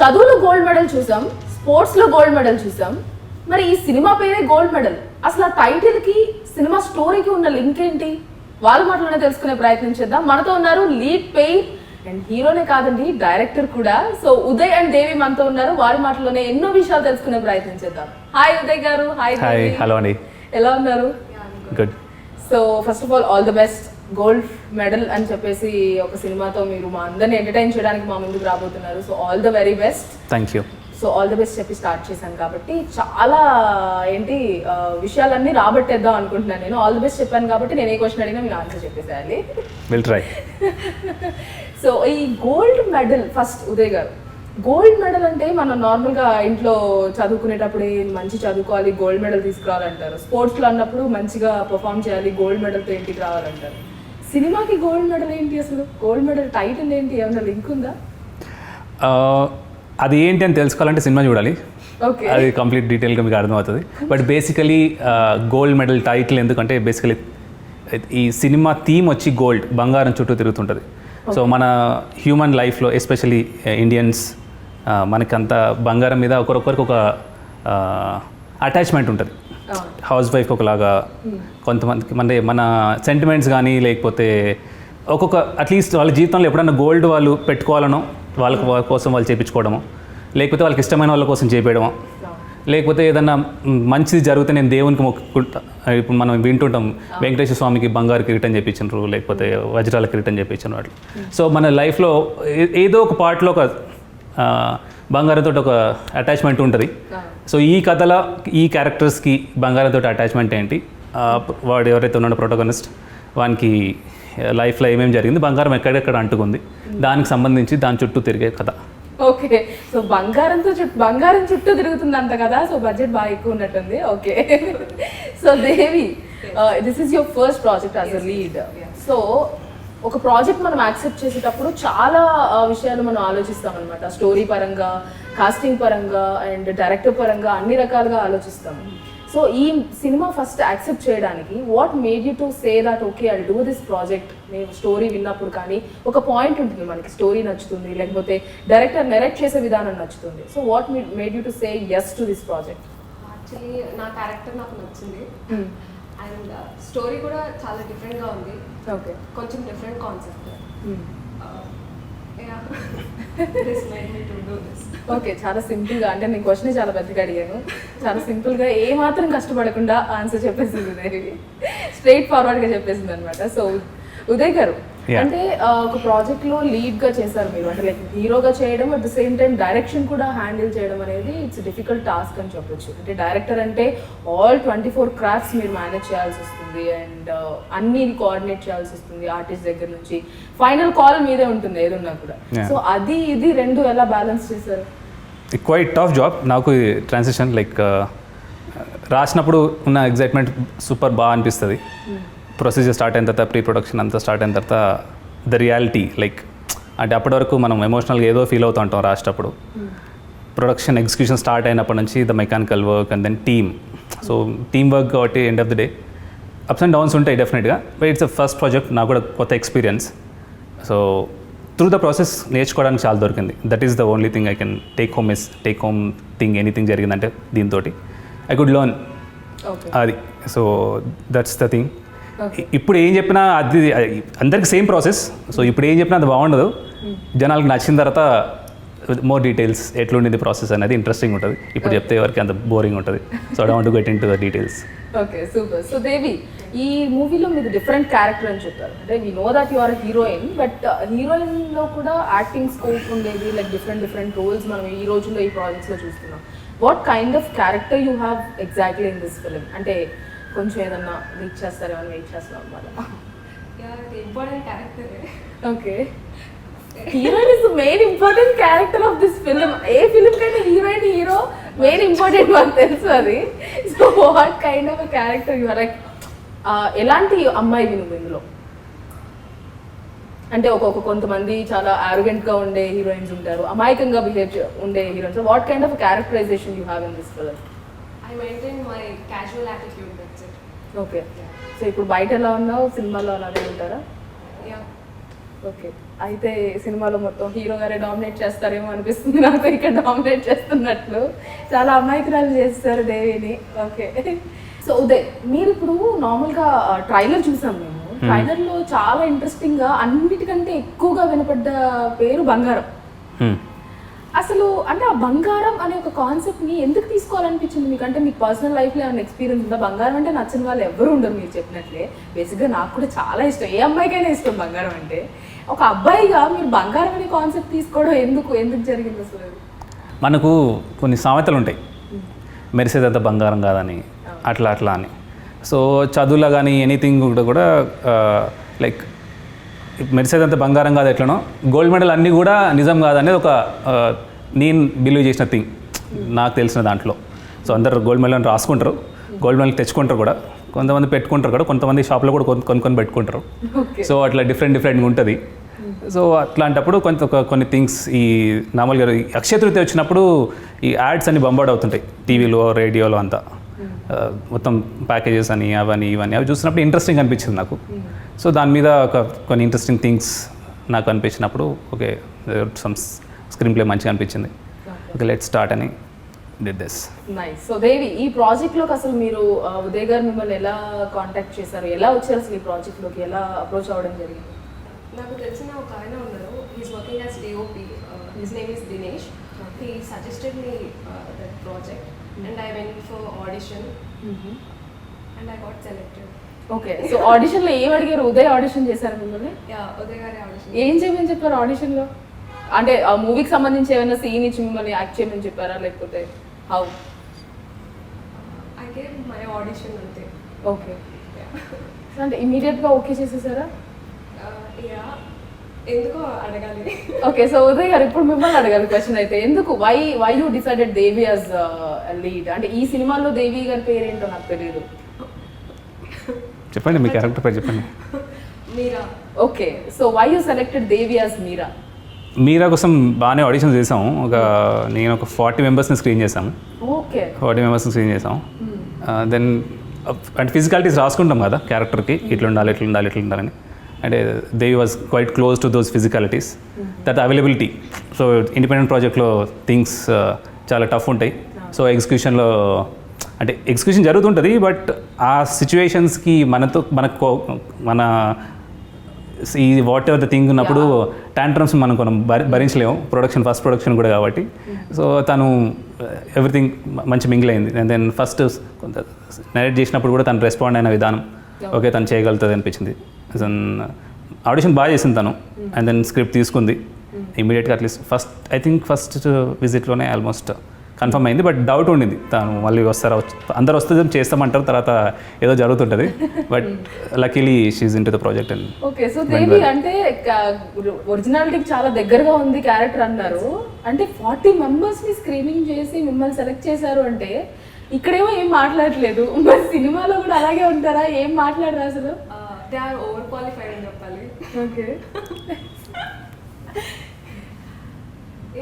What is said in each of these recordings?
చదువులో gold medal చూసాం, sports లో గోల్డ్ మెడల్ చూసాం. మరి ఈ సినిమా పేరే గోల్డ్ మెడల్. అసలు ఆ టైటిల్ కి సినిమా స్టోరీకి ఉన్న లింక్ ఏంటి? వాళ్ళ మాటలోనే తెలుసుకునే ప్రయత్నం చేద్దాం. మనతో ఉన్నారు లీడ్ పెయిర్ అండ్ హీరోనే కాదండి, డైరెక్టర్ కూడా. సో ఉదయ్ అండ్ దేవి మనతో ఉన్నారు. వారి మాటలోనే ఎన్నో విషయాలు తెలుసుకునే ప్రయత్నం చేద్దాం. హాయ్ ఉదయ్ గారు. హాయ్. హలో అండి. ఎలా ఉన్నారు? Good. So first of all the best. Gold medal అని చెప్పేసి ఒక సినిమాతో మీరు మా అందరిని ఎంటర్టైన్ చేయడానికి మా ముందుకు రాబోతున్నారు. So all the very best. Thank you. So all the best చెప్పి స్టార్ట్ చేశాను కాబట్టి చాలా విషయాలన్నీ రాబట్టేద్దాం అనుకుంటున్నాను. నేను ఆల్ ద బెస్ట్ చెప్పాను కాబట్టి నేను ఏ క్వశ్చన్ అడిగినా మీరు ఆన్సర్ చెప్పేసేయాలి. Will try. సో ఈ గోల్డ్ మెడల్ ఫస్ట్ ఉదయ్ గారు, గోల్డ్ మెడల్ అంటే మనం నార్మల్గా ఇంట్లో చదువుకునేటప్పుడు మంచి చదువుకోవాలి, గోల్డ్ మెడల్ తీసుకురావాలంటారు. స్పోర్ట్స్లో అన్నప్పుడు మంచిగా పర్ఫామ్ చేయాలి, గోల్డ్ మెడల్తో ఇంటికి రావాలంటారు. సినిమాకి గోల్డ్ మెడల్ ఏంటి? అసలు గోల్డ్ మెడల్ టైటిల్ ఏంటి? ఏమైనా లింక్ ఉందా? అది ఏంటి అని తెలుసుకోవాలంటే సినిమా చూడాలి. ఓకే, అది కంప్లీట్ డీటెయిల్గా మీకు అర్థమవుతుంది. But basically gold medal title ఎందుకంటే బేసికలీ ఈ సినిమా థీమ్ వచ్చి గోల్డ్, బంగారం చుట్టూ తిరుగుతుంటుంది. సో మన హ్యూమన్ లైఫ్లో ఎస్పెషలీ ఇండియన్స్ మనకంత బంగారం మీద ఒకరొకరికి ఒక అటాచ్మెంట్ ఉంటుంది. హౌస్ వైఫ్ ఒకలాగా, కొంతమందికి మన సెంటిమెంట్స్ కానీ లేకపోతే ఒక్కొక్క అట్లీస్ట్ వాళ్ళ జీవితంలో ఎప్పుడైనా గోల్డ్ వాళ్ళు పెట్టుకోవాలనో వాళ్ళ కోసం వాళ్ళు చేయించుకోవడము, లేకపోతే వాళ్ళకి ఇష్టమైన వాళ్ళ కోసం చేపేయడము, లేకపోతే ఏదన్నా మంచిది జరిగితే నేను దేవునికి మొక్కుకుంటా. ఇప్పుడు మనం వింటుంటాం వెంకటేశ్వర స్వామికి బంగారు కిరీటం చేయించారు, లేకపోతే వజ్రాల కిరీటం చేయించిన వాళ్ళు. సో మన లైఫ్లో ఏదో ఒక పార్ట్లో ఒక బంగారంతో ఒక అటాచ్మెంట్ ఉంటుంది. సో ఈ కథలో ఈ క్యారెక్టర్స్కి బంగారంతో అటాచ్మెంట్ ఏంటి, వాడు ఎవరైతే ఉన్నాడో ప్రోటోగనిస్ట్, వానికి లైఫ్లో ఏమేమి జరిగింది, బంగారం ఎక్కడెక్కడ అంటుకుంది, దానికి సంబంధించి దాని చుట్టూ తిరిగే కథ. ఓకే, సో బంగారం చుట్టూ తిరుగుతుంది అంత కదా. సో బడ్జెట్ బాగా ఎక్కువ ఉన్నట్టుంది. Okay, so Devi, this is your first project as a lead. So ఒక ప్రాజెక్ట్ మనం యాక్సెప్ట్ చేసేటప్పుడు చాలా విషయాలు మనం ఆలోచిస్తాం అనమాట. స్టోరీ పరంగా, కాస్టింగ్ పరంగా అండ్ డైరెక్టర్ పరంగా అన్ని రకాలుగా ఆలోచిస్తాం. సో ఈ సినిమా ఫస్ట్ యాక్సెప్ట్ చేయడానికి what made you to say that okay I do this project? నేను స్టోరీ విన్నప్పుడు కానీ ఒక పాయింట్ ఉంటుంది, మనకి స్టోరీ నచ్చుతుంది, లేకపోతే డైరెక్టర్ నెరేట్ చేసే విధానం నచ్చుతుంది. So what made you to say yes to this project? Actually నా క్యారెక్టర్ నాకు నచ్చింది అండ్ స్టోరీ కూడా చాలా డిఫరెంట్గా ఉంది. ఓకే, కొంచెం డిఫరెంట్ కాన్సెప్ట్. ఓకే, చాలా సింపుల్గా, అంటే నేను క్వశ్చన్ చాలా పెద్దగా అడిగాను. చాలా సింపుల్గా ఏ మాత్రం కష్టపడకుండా ఆన్సర్ చెప్పేసింది, స్ట్రైట్ ఫార్వర్డ్గా చెప్పేసింది అనమాట. సో ఉదయ్ గారు, అంటే ఒక ప్రాజెక్ట్ లో లీడ్ గా చేశారు మీరు, అంటే లైక్ హీరోగా చేయడం, at the same time direction కూడా హ్యాండిల్ చేయడం అనేది ఇట్స్ డిఫికల్ట్ టాస్క్ అని చెప్పొచ్చు. అంటే డైరెక్టర్ అంటే ఆల్ 24 క్రాఫ్ట్స్ మీరు మేనేజ్ చేయాల్సి వస్తుంది అండ్ అన్ని కోఆర్డినేట్ చేయాల్సి వస్తుంది. ఆర్టిస్ట్ దగ్గర నుంచి ఫైనల్ కాల్ మీదే ఉంటుంది ఏదున్నా కూడా. సో అది ఇది రెండు ఎలా బ్యాలెన్స్ చేశారు? Quite tough job. నాకు ట్రాన్సిషన్ లైక్ రాసినప్పుడు ఉన్న ఎగ్జైట్మెంట్ సూపర్ బాగా అనిపిస్తుంది. ప్రొసీజర్ స్టార్ట్ అయిన తర్వాత, ప్రీ ప్రొడక్షన్ అంతా స్టార్ట్ అయిన తర్వాత ద రియాలిటీ లైక్ అంటే అప్పటి వరకు మనం ఎమోషనల్గా ఏదో ఫీల్ అవుతూ ఉంటాం రాసేటప్పుడు. ప్రొడక్షన్ ఎగ్జిక్యూషన్ స్టార్ట్ అయినప్పటి నుంచి the mechanical work and then team. So team work కాబట్టి end of the day ups and downs ఉంటాయి డెఫినెట్గా. బట్ ఇట్స్ ఫస్ట్ ప్రాజెక్ట్, నాకు కూడా కొత్త experience. So through the process నేర్చుకోవడానికి చాలా దొరికింది. That is the only thing I can take home thing anything జరిగిందంటే దీంతో ఐ కుడ్ లెర్న్ అది. So that's the thing. ఇప్పుడు ఏం చెప్పినా అది అందరికి సేమ్ ప్రాసెస్. సో ఇప్పుడు ఏం చెప్పినా అది బాగుండదు. జనాలకు నచ్చిన తర్వాత మోర్ డీటెయిల్స్ ఎట్లుండింది ప్రాసెస్ అనేది ఇంట్రెస్టింగ్ ఉంటుంది. ఇప్పుడు చెప్తే ఎవరికి అంత బోరింగ్ ఉంటుంది. So I want to get into the details. Okay, super. So Devi, ఈ మూవీలో మీరు డిఫరెంట్ క్యారెక్టర్ అని చెప్పారు. అంటే we know that you are heroine, but హీరోయిన్లో కూడా యాక్టింగ్ స్కోప్ ఉండేది, లైక్ డిఫరెంట్ రోల్స్ మనం ఈ రోజుల్లో ఈ ప్రాజెక్ట్స్లో చూస్తున్నాం. What kind of character you have exactly in this film? అంటే కొంచెం ఏదన్నా వెయిట్ చేస్తారేమని వెయిట్ చేస్తున్నాం అన్నమాట. Important character. Okay, heroine is the main important character of this film. ఏ ఫిలిం కైనా హీరోయిన్ హీరో మెయిన్ ఇంపార్టెంట్ మనకు తెలుసు అది. So what kind of character you are like? ఎలాంటి అమ్మాయి నువ్వు ఇందులో? అంటే కొంతమంది చాలా ఆరోగెంట్గా ఉండే హీరోయిన్స్ ఉంటారు, అమాయకంగా బిహేవ్ ఉండే heroines. What kind of characterization you have in this film? I maintain my casual attitude, that's it. Okay, so ఇప్పుడు బయట ఎలా ఉన్నావు, సినిమాలో అలానే ఉంటారా? Yeah. ఓకే, అయితే సినిమాలో మొత్తం హీరో గారే డామినేట్ చేస్తారేమో అనిపిస్తుంది నాకు, ఇక్కడ డామినేట్ చేస్తున్నట్లు. చాలా అమాయకురాలు చేస్తారు దేవిని. ఓకే, సో ఉదయ్, మీరు ఇప్పుడు నార్మల్గా ట్రైలర్ చూసాం మేము. ట్రైలర్లో చాలా ఇంట్రెస్టింగ్గా అన్నిటికంటే ఎక్కువగా వినపడ్డ పేరు బంగారం. అసలు అంటే ఆ బంగారం అనే ఒక కాన్సెప్ట్ని ఎందుకు తీసుకోవాలనిపించింది మీకు? అంటే మీకు పర్సనల్ లైఫ్లో ఏమైనా ఎక్స్పీరియన్స్ ఉందా? బంగారం అంటే నచ్చిన వాళ్ళు ఎవరు ఉండరు మీరు చెప్పినట్లే. బేసిక్గా నాకు కూడా చాలా ఇష్టం, ఏ అమ్మాయికైనా ఇష్టం బంగారం అంటే. ఒక అబ్బాయిగా మీరు బంగారం అనే కాన్సెప్ట్ తీసుకోవడం ఎందుకు జరిగింది అసలు? మనకు కొన్ని సామెతలు ఉంటాయి, మెరిసేదంతా బంగారం కాదని, అట్లా అని. సో చదువులో కానీ ఎనీథింగ్ కూడా లైక్ మెరిసేదంతా బంగారం కాదు ఎట్లనో, గోల్డ్ మెడల్ అన్నీ కూడా నిజం కాదనేది ఒక నేను బిలీవ్ చేసిన థింగ్ నాకు తెలిసిన దాంట్లో. సో అందరు గోల్డ్ మెడల్ అని రాసుకుంటారు, గోల్డ్ మెడల్ తెచ్చుకుంటారు కూడా, కొంతమంది పెట్టుకుంటారు కూడా, కొంతమంది షాప్లో కూడా కొనుక్కొని పెట్టుకుంటారు. సో అట్లా డిఫరెంట్గా ఉంటుంది. సో అట్లాంటప్పుడు కొన్ని థింగ్స్ ఈ నార్మల్గా అక్షయ తృతీయ వచ్చినప్పుడు ఈ యాడ్స్ అన్ని బంబార్డ్ అవుతుంటాయి టీవీలో రేడియోలో అంతా, మొత్తం ప్యాకేజెస్ అని అవన్నీ ఇవన్నీ అవి చూసినప్పుడు ఇంట్రెస్టింగ్ అనిపించింది నాకు. సో దాని మీద కొన్ని ఇంట్రెస్టింగ్ థింగ్స్ నాకు అనిపించినప్పుడు ఓకే సమ్ స్క్రీన్ ప్లే మంచిగా అనిపించింది, ఓకే లెట్స్ స్టార్ట్ అని did this. Nice. So Devi, ఈ ప్రాజెక్ట్లోకి అసలు మీరు ఉదయ్ గారు మిమ్మల్ని ఎలా కాంటాక్ట్ చేశారు, ఎలా వచ్చారు అసలు ఈ ప్రాజెక్ట్లోకి, ఎలా అప్రోచ్ అవ్వడం జరిగింది? నాకు తెలిసిన ఒక ఆయన ఉన్నారు, he's working as DOP, his name is Dinesh. He suggested me that project and I went for audition and I got selected. Okay, so ఆడిషన్లో ఏం అడిగారు? ఉదయ్ ఆడిషన్ చేశారు మిమ్మల్ని? ఉదయ్ గారి ఆడిషన్. ఏం చేయమని చెప్పారు ఆడిషన్లో? అంటే ఆ మూవీకి సంబంధించి ఏమైనా సీన్ ఇచ్చి మిమ్మల్ని యాక్ట్ చేయమని చెప్పారా, లేకపోతే how? I gave my audition అంతే. ఓకే, అంటే ఇమీడియట్గా ఓకే చేసేసారా? ఎందుకో అడగాలి. ఓకే, సో ఉదయ్ గారు ఇప్పుడు మిమ్మల్ని అడగాలి క్వశ్చన్ అయితే, ఎందుకు why you decided Devi as lead? అంటే ఈ సినిమాలో దేవి గారి పేరు ఏంటో నాకు తెలియదు. చెప్పండి, మీ క్యారెక్టర్ పేరు చెప్పండి. Meera. Okay, so why you selected Devi as Meera? Meera కోసం బాగానే ఆడిషన్ చేసాము. నేను ఒక 40 మెంబర్స్ని స్క్రీన్ చేసాము. ఓకే, 40 మెంబర్స్ని స్క్రీన్ చేసాము. దెన్ అంటే ఫిజికాలిటీస్ రాసుకుంటాం కదా క్యారెక్టర్కి, ఇట్లా ఉండాలని. అంటే Devi was quite close to those physicalities, that availability. So independent ప్రాజెక్ట్లో థింగ్స్ చాలా టఫ్ ఉంటాయి. సో ఎగ్జిక్యూషన్లో అంటే ఎగ్జిక్యూషన్ జరుగుతుంటుంది, బట్ ఆ సిచ్యువేషన్స్కి మన ఈ వాట్ ఎవర్ ద థింగ్ ఉన్నప్పుడు టాంట్రమ్స్ మనం భరించలేము, ఫస్ట్ ప్రొడక్షన్ కూడా కాబట్టి. సో తను ఎవ్రీథింగ్ మంచి మింగిల్ అయింది. అండ్ దెన్ ఫస్ట్ కొంత నరేట్ చేసినప్పుడు కూడా తను రెస్పాండ్ అయిన విధానం ఓకే తను చేయగలుగుతుంది అనిపించింది. ఆడిషన్ బాగా చేసింది తను. అండ్ దెన్ స్క్రిప్ట్ తీసుకుంది ఇమీడియట్గా, అట్లీస్ట్ ఫస్ట్ విజిట్లోనే ఆల్మోస్ట్ కన్ఫర్మ్ అయింది. బట్ డౌట్ ఉండింది, తను మళ్ళీ వస్తారా, అందరు వస్తే చేస్తామంటారు, తర్వాత ఏదో జరుగుతుంటుంది. But luckily she into the project. And okay, so Devi అంటే ఒరిజినాలిటీకి చాలా దగ్గరగా ఉంది క్యారెక్టర్ అన్నారు. అంటే 40 మెంబర్స్ని స్క్రీనింగ్ చేసి మిమ్మల్ని సెలెక్ట్ చేశారు అంటే ఇక్కడేమో ఏం మాట్లాడలేదు, మరి సినిమాలో కూడా అలాగే ఉంటారా? ఏం మాట్లాడరా అసలు? దే ఆర్ ఓవర్ క్వాలిఫైడ్ అని చెప్పాలి. ఓకే,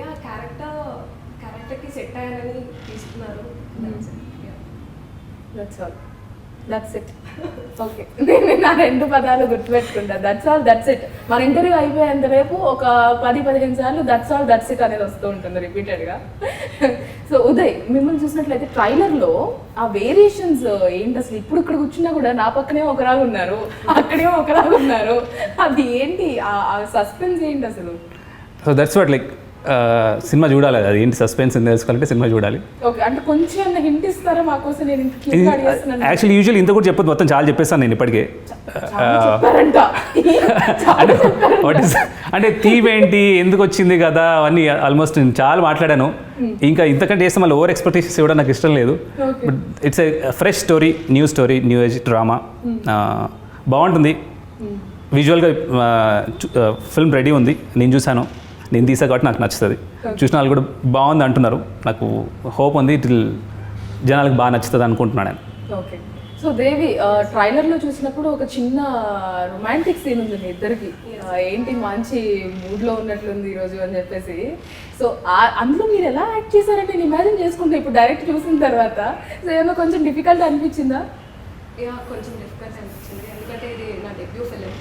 యా క్యారెక్టర్కి సెట్ అయ్యానని తీసుకున్నారు. That's it. ఓకే, నేను నా 2 పదాలు గుర్తుపెట్టుకుంటా, దట్స్ ఆల్ దట్స్ ఇట్. మన ఇంటర్వ్యూ అయిపోయేంత రేపు ఒక 10-15 సార్లు దట్స్ ఆల్ దట్స్ ఇట్ అనేది వస్తూ ఉంటుంది రిపీటెడ్గా. సో ఉదయ్, మిమ్మల్ని చూసినట్లయితే ట్రైలర్లో ఆ వేరియేషన్స్ ఏంటి అసలు? ఇప్పుడు ఇక్కడ కూర్చున్నా కూడా నా పక్కనే ఒకలాగా ఉన్నారు, అక్కడేమో ఒకలాగా ఉన్నారు, అది ఏంటి? ఆ సస్పెన్స్ ఏంటి అసలు? So that's what like cinema చూడాలి, అది ఏంటి సస్పెన్స్ అని తెలుసుకోవాలంటే సినిమా చూడాలి. ఓకే, అంటే కొంచెం హింట్ ఇస్తారా మాకోసం? నేను యాక్చువల్లీ యూజువల్ ఇంత కూడా చెప్పదు, మొత్తం చాలా చెప్పేస్తాను నేను ఇప్పటికే. అంటే థీమ్ ఏంటి, ఎందుకు వచ్చింది కదా, అవన్నీ ఆల్మోస్ట్ నేను చాలా మాట్లాడాను. ఇంకా ఇంతకంటే చేస్తే మళ్ళీ ఓవర్ ఎక్స్పెక్టేషన్స్ ఇవ్వడం నాకు ఇష్టం లేదు. But it's a fresh story, new age drama. బాగుంటుంది విజువల్గా. ఫిల్మ్ రెడీ ఉంది, నేను చూశాను, నేను తీసా కాబట్టి నాకు నచ్చుతుంది. చూసిన వాళ్ళు కూడా బాగుంది అంటున్నారు, నాకు హోప్ ఉంది ఇట్ జనాలకు బాగా నచ్చుతుంది అనుకుంటున్నాను నేను. ఓకే, సో దేవి, ట్రైలర్లో చూసినప్పుడు ఒక చిన్న రొమాంటిక్ సీన్ ఉంది మీ ఇద్దరికి. ఏంటి మంచి మూడ్లో ఉన్నట్లుంది ఈరోజు అని చెప్పేసి. సో అందులో మీరు ఎలా యాక్ట్ చేశారంటే నేను ఇమాజిన్ చేసుకుంటే ఇప్పుడు డైరెక్ట్ చూసిన తర్వాత. సో ఏమో కొంచెం డిఫికల్ట్ అనిపించిందా? యా, కొంచెం డిఫికల్ట్ అనిపించింది, ఎందుకంటే ఇది నా డెబ్యూ ఫిలిం.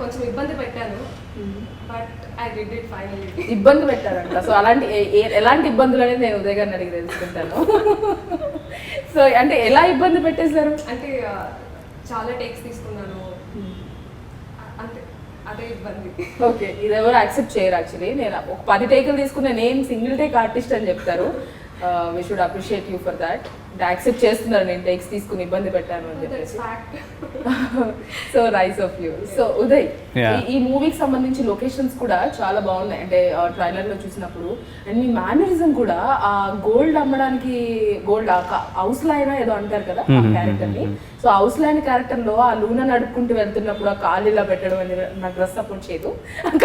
కొంచెం ఇబ్బంది పెట్టాను, but I did it finally. ఇబ్బంది పెట్టారంట. సో అలాంటి ఎలాంటి ఇబ్బందులు అనేది నేను ఉదయ్ గారిని అడిగి తెలుసుకుంటాను. సో అంటే ఎలా ఇబ్బంది పెట్టేశారు? అంటే చాలా టేక్స్ తీసుకున్నాను, అంటే అదే ఇబ్బంది. ఓకే, ఇది ఎవరు యాక్సెప్ట్ చేయరు యాక్చువల్లీ. నేను ఒక 10 టేకులు తీసుకున్న నేను సింగిల్ టేక్ ఆర్టిస్ట్ అని చెప్తారు. We should appreciate you for that. Accept చేస్తున్నారు నేను టేక్స్ తీసుకుని ఇబ్బంది పెట్టాను అని చెప్పేసి. So nice of you. So Uday, ఈ మూవీకి సంబంధించి లొకేషన్స్ కూడా చాలా బాగున్నాయి. అంటే ట్రైలర్ లో చూసినప్పుడు అండ్ మీ మేనరిజం కూడా ఆ గోల్డ్ అమ్మడానికి గోల్డ్ హౌస్ లో అయినా ఏదో అంటారు కదా క్యారెక్టర్ ని. సో హౌస్ లైన్ క్యారెక్టర్ లో ఆ లూనా నడుపుకుంటూ వెళ్తున్నప్పుడు ఆ కాలు ఇలా పెట్టడం అనేది నాకు డ్రెస్ సపోర్ట్ చేయదు,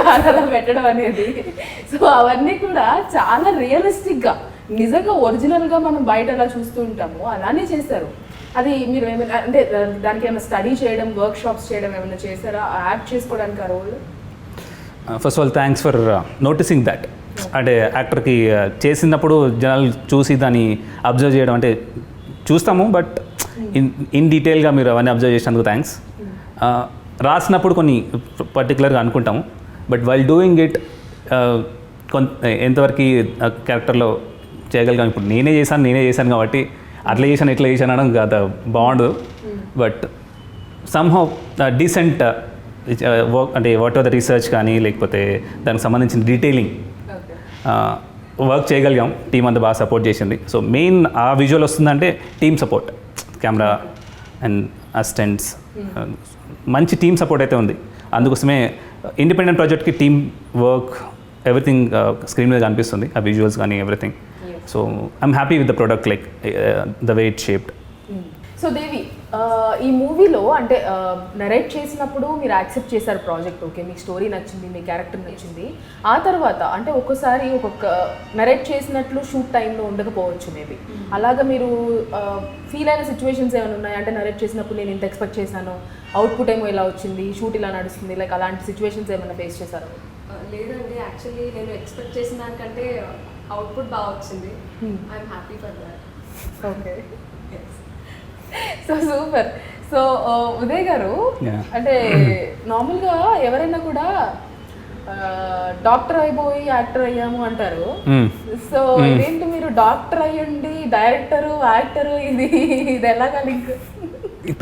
కాలు అలా పెట్టడం అనేది. సో అవన్నీ కూడా చాలా రియలిస్టిక్ గా నిజంగా ఒరిజినల్ గా మనం బయట ఎలా చూస్తూ ఉంటాము అలానే చేశారు. అది మీరు ఏమైనా అంటే దానికి ఏమైనా స్టడీ చేయడం, వర్క్ షాప్స్ చేయడం ఏమైనా చేశారా యాక్ట్ చేసుకోవడానికి ఆ role? First of all thanks for noticing that. అంటే యాక్టర్కి చేసినప్పుడు జనాలు చూసి దాన్ని అబ్జర్వ్ చేయడం, అంటే చూస్తాము బట్ ఇన్ డీటెయిల్గా మీరు అవన్నీ అబ్జర్వ్ చేసినందుకు థ్యాంక్స్. రాసినప్పుడు కొన్ని పర్టికులర్గా అనుకుంటాము, బట్ వైల్ డూయింగ్ ఇట్ ఎంతవరకు క్యారెక్టర్లో చేయగలిగాం. ఇప్పుడు నేనే చేశాను కాబట్టి అట్లా చేశాను ఇట్లా చేశాను అనడం కాదు, బాగుండదు. బట్ సమ్హౌ డీసెంట్ వర్క్, అంటే వాట్ ఆర్ ద రీసెర్చ్ కానీ లేకపోతే దానికి సంబంధించిన డీటెయిలింగ్ వర్క్ చేయగలిగాం. టీం అంతా బాగా సపోర్ట్ చేసింది. సో మెయిన్ ఆ విజువల్ వస్తుందంటే team support, camera and assistants, మంచి టీమ్ సపోర్ట్ అయితే ఉంది. అందుకోసమే ఇండిపెండెంట్ ప్రాజెక్ట్కి టీమ్ వర్క్ ఎవ్రీథింగ్ స్క్రీన్ మీద కనిపిస్తుంది, ఆ విజువల్స్ కానీ everything. So I'm happy with the product, like the way it shaped. So Devi, ఈ మూవీలో అంటే నరేట్ చేసినప్పుడు మీరు యాక్సెప్ట్ చేశారు ప్రాజెక్ట్, ఓకే, మీకు స్టోరీ నచ్చింది, మీ క్యారెక్టర్ నచ్చింది. ఆ తర్వాత అంటే ఒక్కొక్కసారి ఒక్కొక్క నరేట్ చేసినట్లు షూట్ టైంలో ఉండకపోవచ్చు మేబీ. అలాగా మీరు ఫీల్ అయిన సిచ్యువేషన్స్ ఏమైనా ఉన్నాయి? అంటే నరేట్ చేసినప్పుడు నేను ఇంత ఎక్స్పెక్ట్ చేశాను, అవుట్పుట్ ఏమో ఇలా వచ్చింది, షూట్ ఇలా నడుస్తుంది, లైక్ అలాంటి సిచ్యువేషన్స్ ఏమైనా ఫేస్ చేశారు? లేదండి, యాక్చువల్లీ నేను ఎక్స్పెక్ట్ చేసిన దానికంటే అవుట్పుట్ బాగా వచ్చింది. I'm happy for that. Okay, so super. So Uday గారు, అంటే నార్మల్గా ఎవరైనా కూడా డాక్టర్ అయిపోయి యాక్టర్ అయ్యాము అంటారు. సో ఇదేంటి మీరు డాక్టర్ అయ్యండి డైరెక్టరు యాక్టరు, ఇది ఎలాగా లింక్?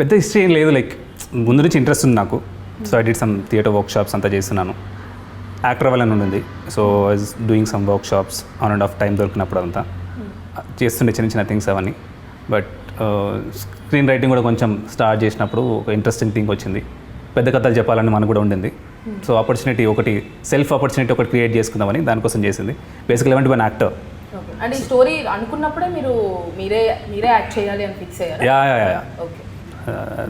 పెద్ద హిస్టరీ ఏం లేదు, లైక్ ముందు నుంచి ఇంట్రెస్ట్ ఉంది నాకు. So I did some theatre work shops అంతా చేస్తున్నాను. యాక్టర్ అవ్వాలని ఉండింది. So I was doing some work shops on and of time దొరికినప్పుడు అంతా చేస్తుండే చిన్న చిన్న థింగ్స్ అవన్నీ. బట్ స్క్రీన్ రైటింగ్ కూడా కొంచెం స్టార్ట్ చేసినప్పుడు ఒక ఇంట్రెస్టింగ్ థింగ్ వచ్చింది. పెద్ద కథలు చెప్పాలని మనకు కూడా ఉండింది. సో ఆపర్చునిటీ ఒకటి, సెల్ఫ్ ఆపర్చునిటీ ఒకటి క్రియేట్ చేసుకుందామని దానికోసం చేసింది. Basically I want actor. అంటే ఈ స్టోరీ అనుకున్నప్పుడే మీరే యాక్ట్ చేయాలి అని ఫిక్స్ అయ్యారు? Yeah,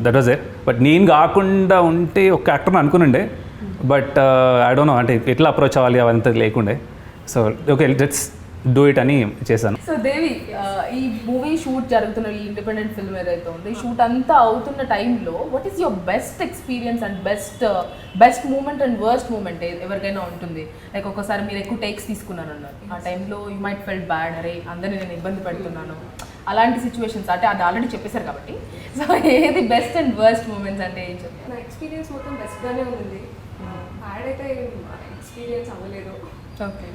that was it. But నేను కాకుండా ఉంటే ఒక యాక్టర్ని అనుకునుండే, బట్ ఐ డోంట్ నో అంటే ఎట్లా అప్రోచ్ అవ్వాలి అవంతా లేకుండే. So okay, let's do it అని చేశాను. సో దేవి, ఈ మూవీ షూట్ జరుగుతున్న ఈ ఇండిపెండెంట్ ఫిల్మ్ ఏదైతే ఉందో, ఈ షూట్ అంతా అవుతున్న టైంలో what is your best experience and best moment and worst moment ఎవరికైనా ఉంటుంది? లైక్ ఒక్కసారి మీరు ఎక్కువ టేక్స్ తీసుకున్నాను అన్నారు, ఆ టైంలో యూ మైట్ ఫెల్ట్ బ్యాడ్, అరే అందరినీ నేను ఇబ్బంది పెడుతున్నాను, అలాంటి సిచ్యువేషన్స్. అంటే అది ఆల్రెడీ చెప్పేశారు కాబట్టి, సో ఏది బెస్ట్ అండ్ వర్స్ట్ మూమెంట్స్ అంటే ఏం చెప్తారు? నా ఎక్స్పీరియన్స్ మొత్తం బెస్ట్గానే ఉంది, బ్యాడ్ అయితే ఎక్స్పీరియన్స్ అవ్వలేదు. ఓకే,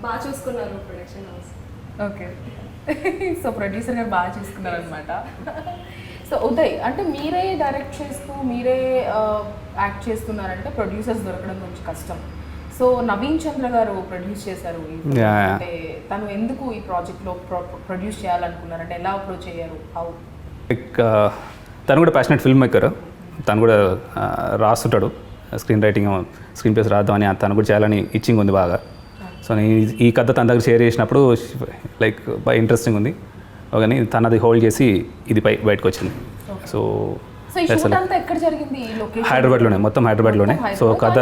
బాగా చూసుకున్నారు production house. Okay, so producer గారు బాగా చూసుకున్నారు అనమాట. సో ఉదయ్, అంటే మీరే డైరెక్ట్ చేస్తూ మీరే యాక్ట్ చేస్తున్నారంటే ప్రొడ్యూసర్స్ దొరకడం కొంచెం కష్టం. సో నవీన్ చంద్ర గారు ప్రొడ్యూస్ చేశారు. అంటే తను ఎందుకు ఈ ప్రాజెక్ట్లో ప్రొడ్యూస్ చేయాలనుకున్నారు? అంటే ఎలా అప్రోచ్ అయ్యారు? హౌ? లైక్ తను కూడా ప్యాషనెట్ ఫిల్మ్ మేకర్, తను కూడా రాస్తుంటాడు, స్క్రీన్ రైటింగ్ స్క్రీన్ ప్లేస్ రాద్దామని తను కూడా చేయాలని ఇచ్చింగ్ ఉంది బాగా. సో నేను ఈ కథ తన దగ్గర షేర్ చేసినప్పుడు లైక్ బాగా ఇంట్రెస్టింగ్ ఉంది, కానీ తను అది హోల్డ్ చేసి ఇది బయటకు వచ్చింది. సో ఎక్కడ జరిగింది? హైదరాబాద్లోనే, మొత్తం హైదరాబాద్లోనే. సో కథ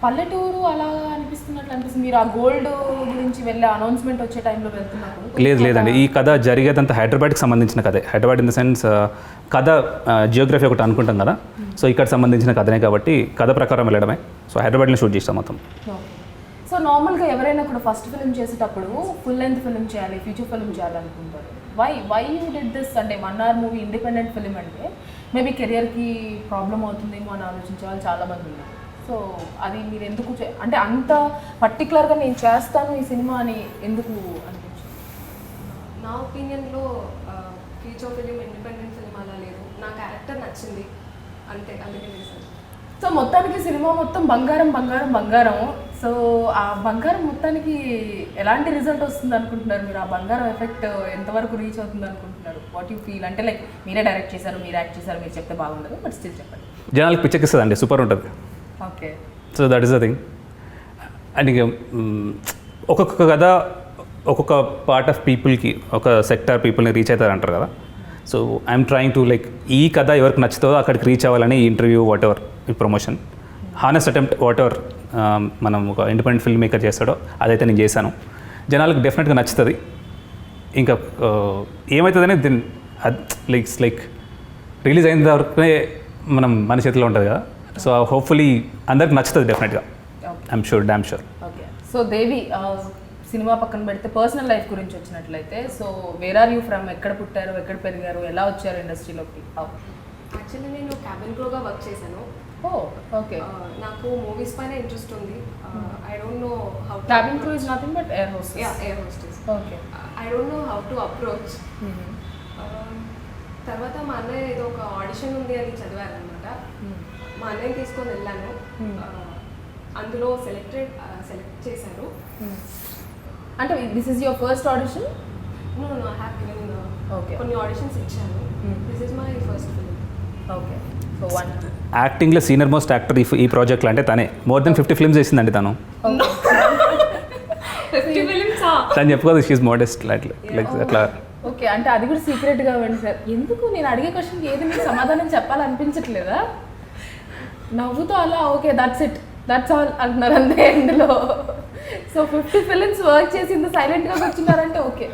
పల్లెటూరు అలా అనిపిస్తున్నట్లు మీరు ఆ గోల్డ్ గురించి వెళ్ళే అనౌన్స్మెంట్ వచ్చే టైంలో వెళ్తున్నప్పుడు? లేదండి, ఈ కథ జరిగేదంతా హైదరాబాద్కి సంబంధించిన కథే. హైదరాబాద్ ఇన్ ద సెన్స్ కథ జియోగ్రఫీ ఒకటి అనుకుంటాం కదా, సో ఇక్కడ సంబంధించిన కథనే కాబట్టి కథ ప్రకారం వెళ్ళడమే. సో హైదరాబాద్లో షూట్ చేస్తాం మొత్తం. సో నార్మల్గా ఎవరైనా కూడా ఫస్ట్ ఫిల్మ్ చేసేటప్పుడు ఫుల్ లెంత్ ఫిల్మ్ చేయాలి, ఫీచర్ ఫిల్మ్ చేయాలనుకుంటారు. Why you did this? అంటే 1 hour మూవీ ఇండిపెండెంట్ ఫిల్మ్ అంటే మేబీ కెరియర్కి ప్రాబ్లం అవుతుందేమో అని ఆలోచించే వాళ్ళు చాలామంది ఉన్నారు. సో అది మీరు ఎందుకు అంటే అంత పర్టికులర్గా నేను చేస్తాను ఈ సినిమా అని ఎందుకు అనిపించింది? నా ఒపీనియన్లో ఫీచర్ ఫిలిం, ఇండిపెండెంట్ ఫిలిం అలా లేదు. నా క్యారెక్టర్ నచ్చింది అంతే, అందుకే చేశాను. సో మొత్తానికి సినిమా మొత్తం బంగారం బంగారం బంగారం. సో ఆ బంగారం మొత్తానికి ఎలాంటి రిజల్ట్ వస్తుంది అనుకుంటున్నారు మీరు? ఆ బంగారం ఎఫెక్ట్ ఎంతవరకు రీచ్ అవుతుంది అనుకుంటున్నారు? What you feel? అంటే లైక్ మీరే డైరెక్ట్ చేశారు, మీరు యాక్ట్ చేశారు, మీరు చెప్తే బాగుండదు, బట్ స్టిల్ చెప్పండి. జనాలకు పిచ్చెక్కిస్తుందండి, సూపర్ ఉంటుంది. Okay. So that is the thing. And ఇక ఒక్కొక్క కథ ఒక్కొక్క పార్ట్ ఆఫ్ పీపుల్కి, ఒక సెక్టార్ పీపుల్ని రీచ్ అవుతారంటారు కదా. So I'm trying to like ఈ కథ ఎవరికి నచ్చుతుందో అక్కడికి రీచ్ అవ్వాలని ఈ ఇంటర్వ్యూ, వాట్ ఎవర్ ఈ promotion, honest attempt what ever మనం ఒక ఇండిపెండెంట్ ఫిల్మ్ మేకర్ చేస్తాడో అదైతే నేను చేశాను. జనాలకు డెఫినెట్గా నచ్చుతుంది. ఇంకా ఏమవుతుందని దీని లైక్ రిలీజ్ అయిన వరకే మన చేతిలో ఉంటుంది కదా. సో హోప్ఫుల్లీ అందరికి నచ్చుతుంది డెఫినెట్గా. I'm sure, damn sure. Okay. So Devi, సినిమా పక్కన పెడితే పర్సనల్ లైఫ్ గురించి వచ్చినట్లయితే, so where are you from? ఎక్కడ పుట్టారు, ఎక్కడ పెరిగారు, ఎలా వచ్చారు ఇండస్ట్రీలోకి? యాక్చువల్లీ నేను క్యాబిన్ క్రూగా వర్క్ చేశాను. ఓ ఓకే. నాకు మూవీస్ పైన ఇంట్రెస్ట్ ఉంది. I don't know how. Cabin crew is nothing but air hostess. Yeah, air hostess. Okay. I don't know how to approach. తర్వాత మా అన్నయ్య ఏదో ఒక ఆడిషన్ ఉంది అని చదివారనమాట. మా అన్నయ్యని తీసుకొని వెళ్ళాను. అందులో సెలెక్ట్ చేశారు. అంటే this is your first audition? No I have given okay. కొన్ని ఆడిషన్స్ ఇచ్చాను. This is my first film. Okay. So one యాక్టింగ్లో సీనియర్ మోస్ట్ యాక్టర్ ఈ ప్రాజెక్ట్లో అంటే తనే. మోర్ దెన్ 50 ఫిల్మ్స్ చేసిందండి తను. 50 ఫిల్మ్స్. తను చెప్పుకోదు, షీఈ్ మోడెస్ట్ లైక్ అట్లా. ఓకే. అంటే అది కూడా సీక్రెట్గా ఇవ్వండి సార్. ఎందుకు నేను అడిగే క్వశ్చన్కి ఏది మీకు సమాధానం చెప్పాలనిపించట్లేదా? నవ్వుతో అలా ఓకే దట్స్ ఆల్ అంటున్నారు అంతే ఎండ్లో. సో 50 ఫిలిమ్స్ వర్క్ చేసి ఇంత సైలెంట్గా కూర్చున్నారంటే ఓకే.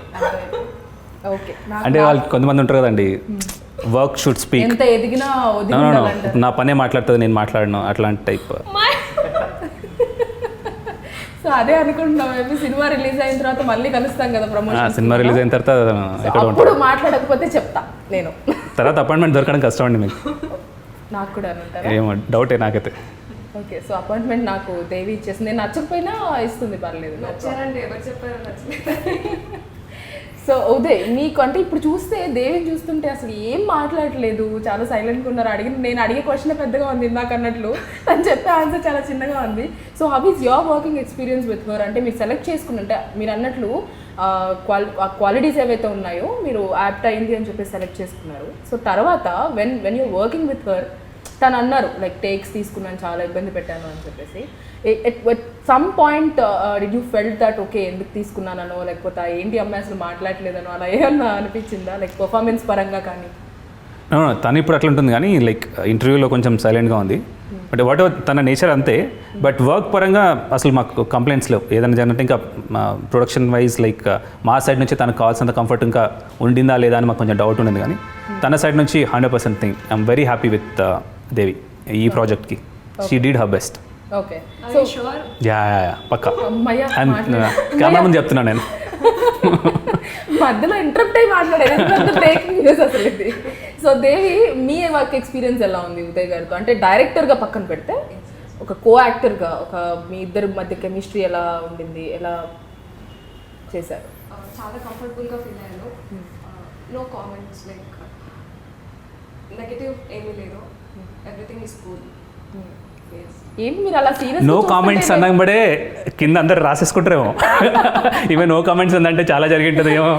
ఓకే. అంటే వాళ్ళు కొంతమంది ఉంటారు కదండి, వర్క్ షుడ్ స్పీక్. ఎంత ఎదిగినా ఒదిగి నా పనే మాట్లాడుతుంది, నేను మాట్లాడను, అట్లాంటి టైప్. సో అదే అనుకుంటున్నాం. మేబీ సినిమా రిలీజ్ అయిన తర్వాత మళ్ళీ కలుస్తాం కదా ప్రమోషన్. సినిమా రిలీజ్ అయిన తర్వాత ఎక్కడ అప్పుడు ఉంటారు? మాట్లాడకపోతే చెప్తా నేను. తర్వాత అపాయింట్మెంట్ దొరకడం కష్టం అండి మీకు. నాకు కూడా అనుంటారా? ఏమో డౌటే నాకైతే. ఓకే. సో అపాయింట్మెంట్ నాకు దేవి ఇచ్చేసి, నేను నచ్చకపోయినా ఇస్తుంది, పర్లేదు. నచ్చారండి, ఎవరు చెప్పారో నచ్చలేదు. సో ఉదయ్, నీకు అంటే ఇప్పుడు చూస్తే దేవిని చూస్తుంటే అసలు ఏం మాట్లాడలేదు, చాలా సైలెంట్గా ఉన్నారు. నేను అడిగే క్వశ్చన్ పెద్దగా ఉంది ఇందాక అన్నట్లు, తను చెప్పే ఆన్సర్ చాలా చిన్నగా ఉంది. So how is your working experience with her? అంటే మీరు సెలెక్ట్ చేసుకుంటే మీరు అన్నట్లు క్వాలిటీస్ ఏవైతే ఉన్నాయో మీరు యాప్ట్ అయింది అని చెప్పి సెలెక్ట్ చేసుకున్నారు. సో తర్వాత when you're working with her, తను అన్నారు లైక్ టేక్స్ తీసుకున్నాను, చాలా ఇబ్బంది పెట్టాను అని చెప్పేసి. At some point did you felt that okay ఎందుకు తీసుకున్నానో, లేకపోతే ఏంటి అమ్మాయి అసలు మాట్లాడలేదనో అలా ఏమన్నా అనిపించిందా, లైక్ పర్ఫార్మెన్స్ పరంగా కానీ? తను ఇప్పుడు అట్లా ఉంటుంది కానీ లైక్ ఇంటర్వ్యూలో కొంచెం సైలెంట్గా ఉంది. బట్ వాట్ ఎవర్ తన నేచర్ అంతే. బట్ వర్క్ పరంగా అసలు మాకు కంప్లైంట్స్ లేవు. ఏదైనా జరిగినట్టు ఇంకా ప్రొడక్షన్ వైజ్ లైక్ మా సైడ్ నుంచి తనకు కావాల్సినంత కంఫర్ట్ ఇంకా ఉండిందా లేదా అని మాకు కొంచెం డౌట్ ఉండేది. కానీ తన సైడ్ నుంచి 100% thing I'm very happy with Devi ఈ ప్రాజెక్ట్కి. She did her best. Okay. So sure. Yeah పక్కా. అమ్మయ్య, కెమెరా ముందు చెప్తున్నాను నేను. మధ్యలో ఇంటరప్ట్ అయ్యి మాట్లాడేది బ్రేకింగ్ న్యూస్ అసలు ఇది. సో దేవి, మీ వర్క్ ఎక్స్పీరియన్స్ ఎలా ఉంది ఉదయ్ గారితో? అంటే డైరెక్టర్గా పక్కన పెడితే ఒక కో యాక్టర్గా ఒక మీ ఇద్దరి మధ్య కెమిస్ట్రీ ఎలా ఉండింది, ఎలా చేశారు? చాలా కంఫర్టబుల్గా ఫీల్ అయ్యాను. నో కామెంట్స్, లైక్ నెగటివ్ ఏమీ లేదు. Everything is cool. ఏంటి మీరు అలా సీరియస్? నో కామెంట్స్ అన్నబడే కింద అందరు రాసేసుకుంటారేమో. ఇవే నో కామెంట్స్ ఉందంటే చాలా జరిగింటుంది ఏమో,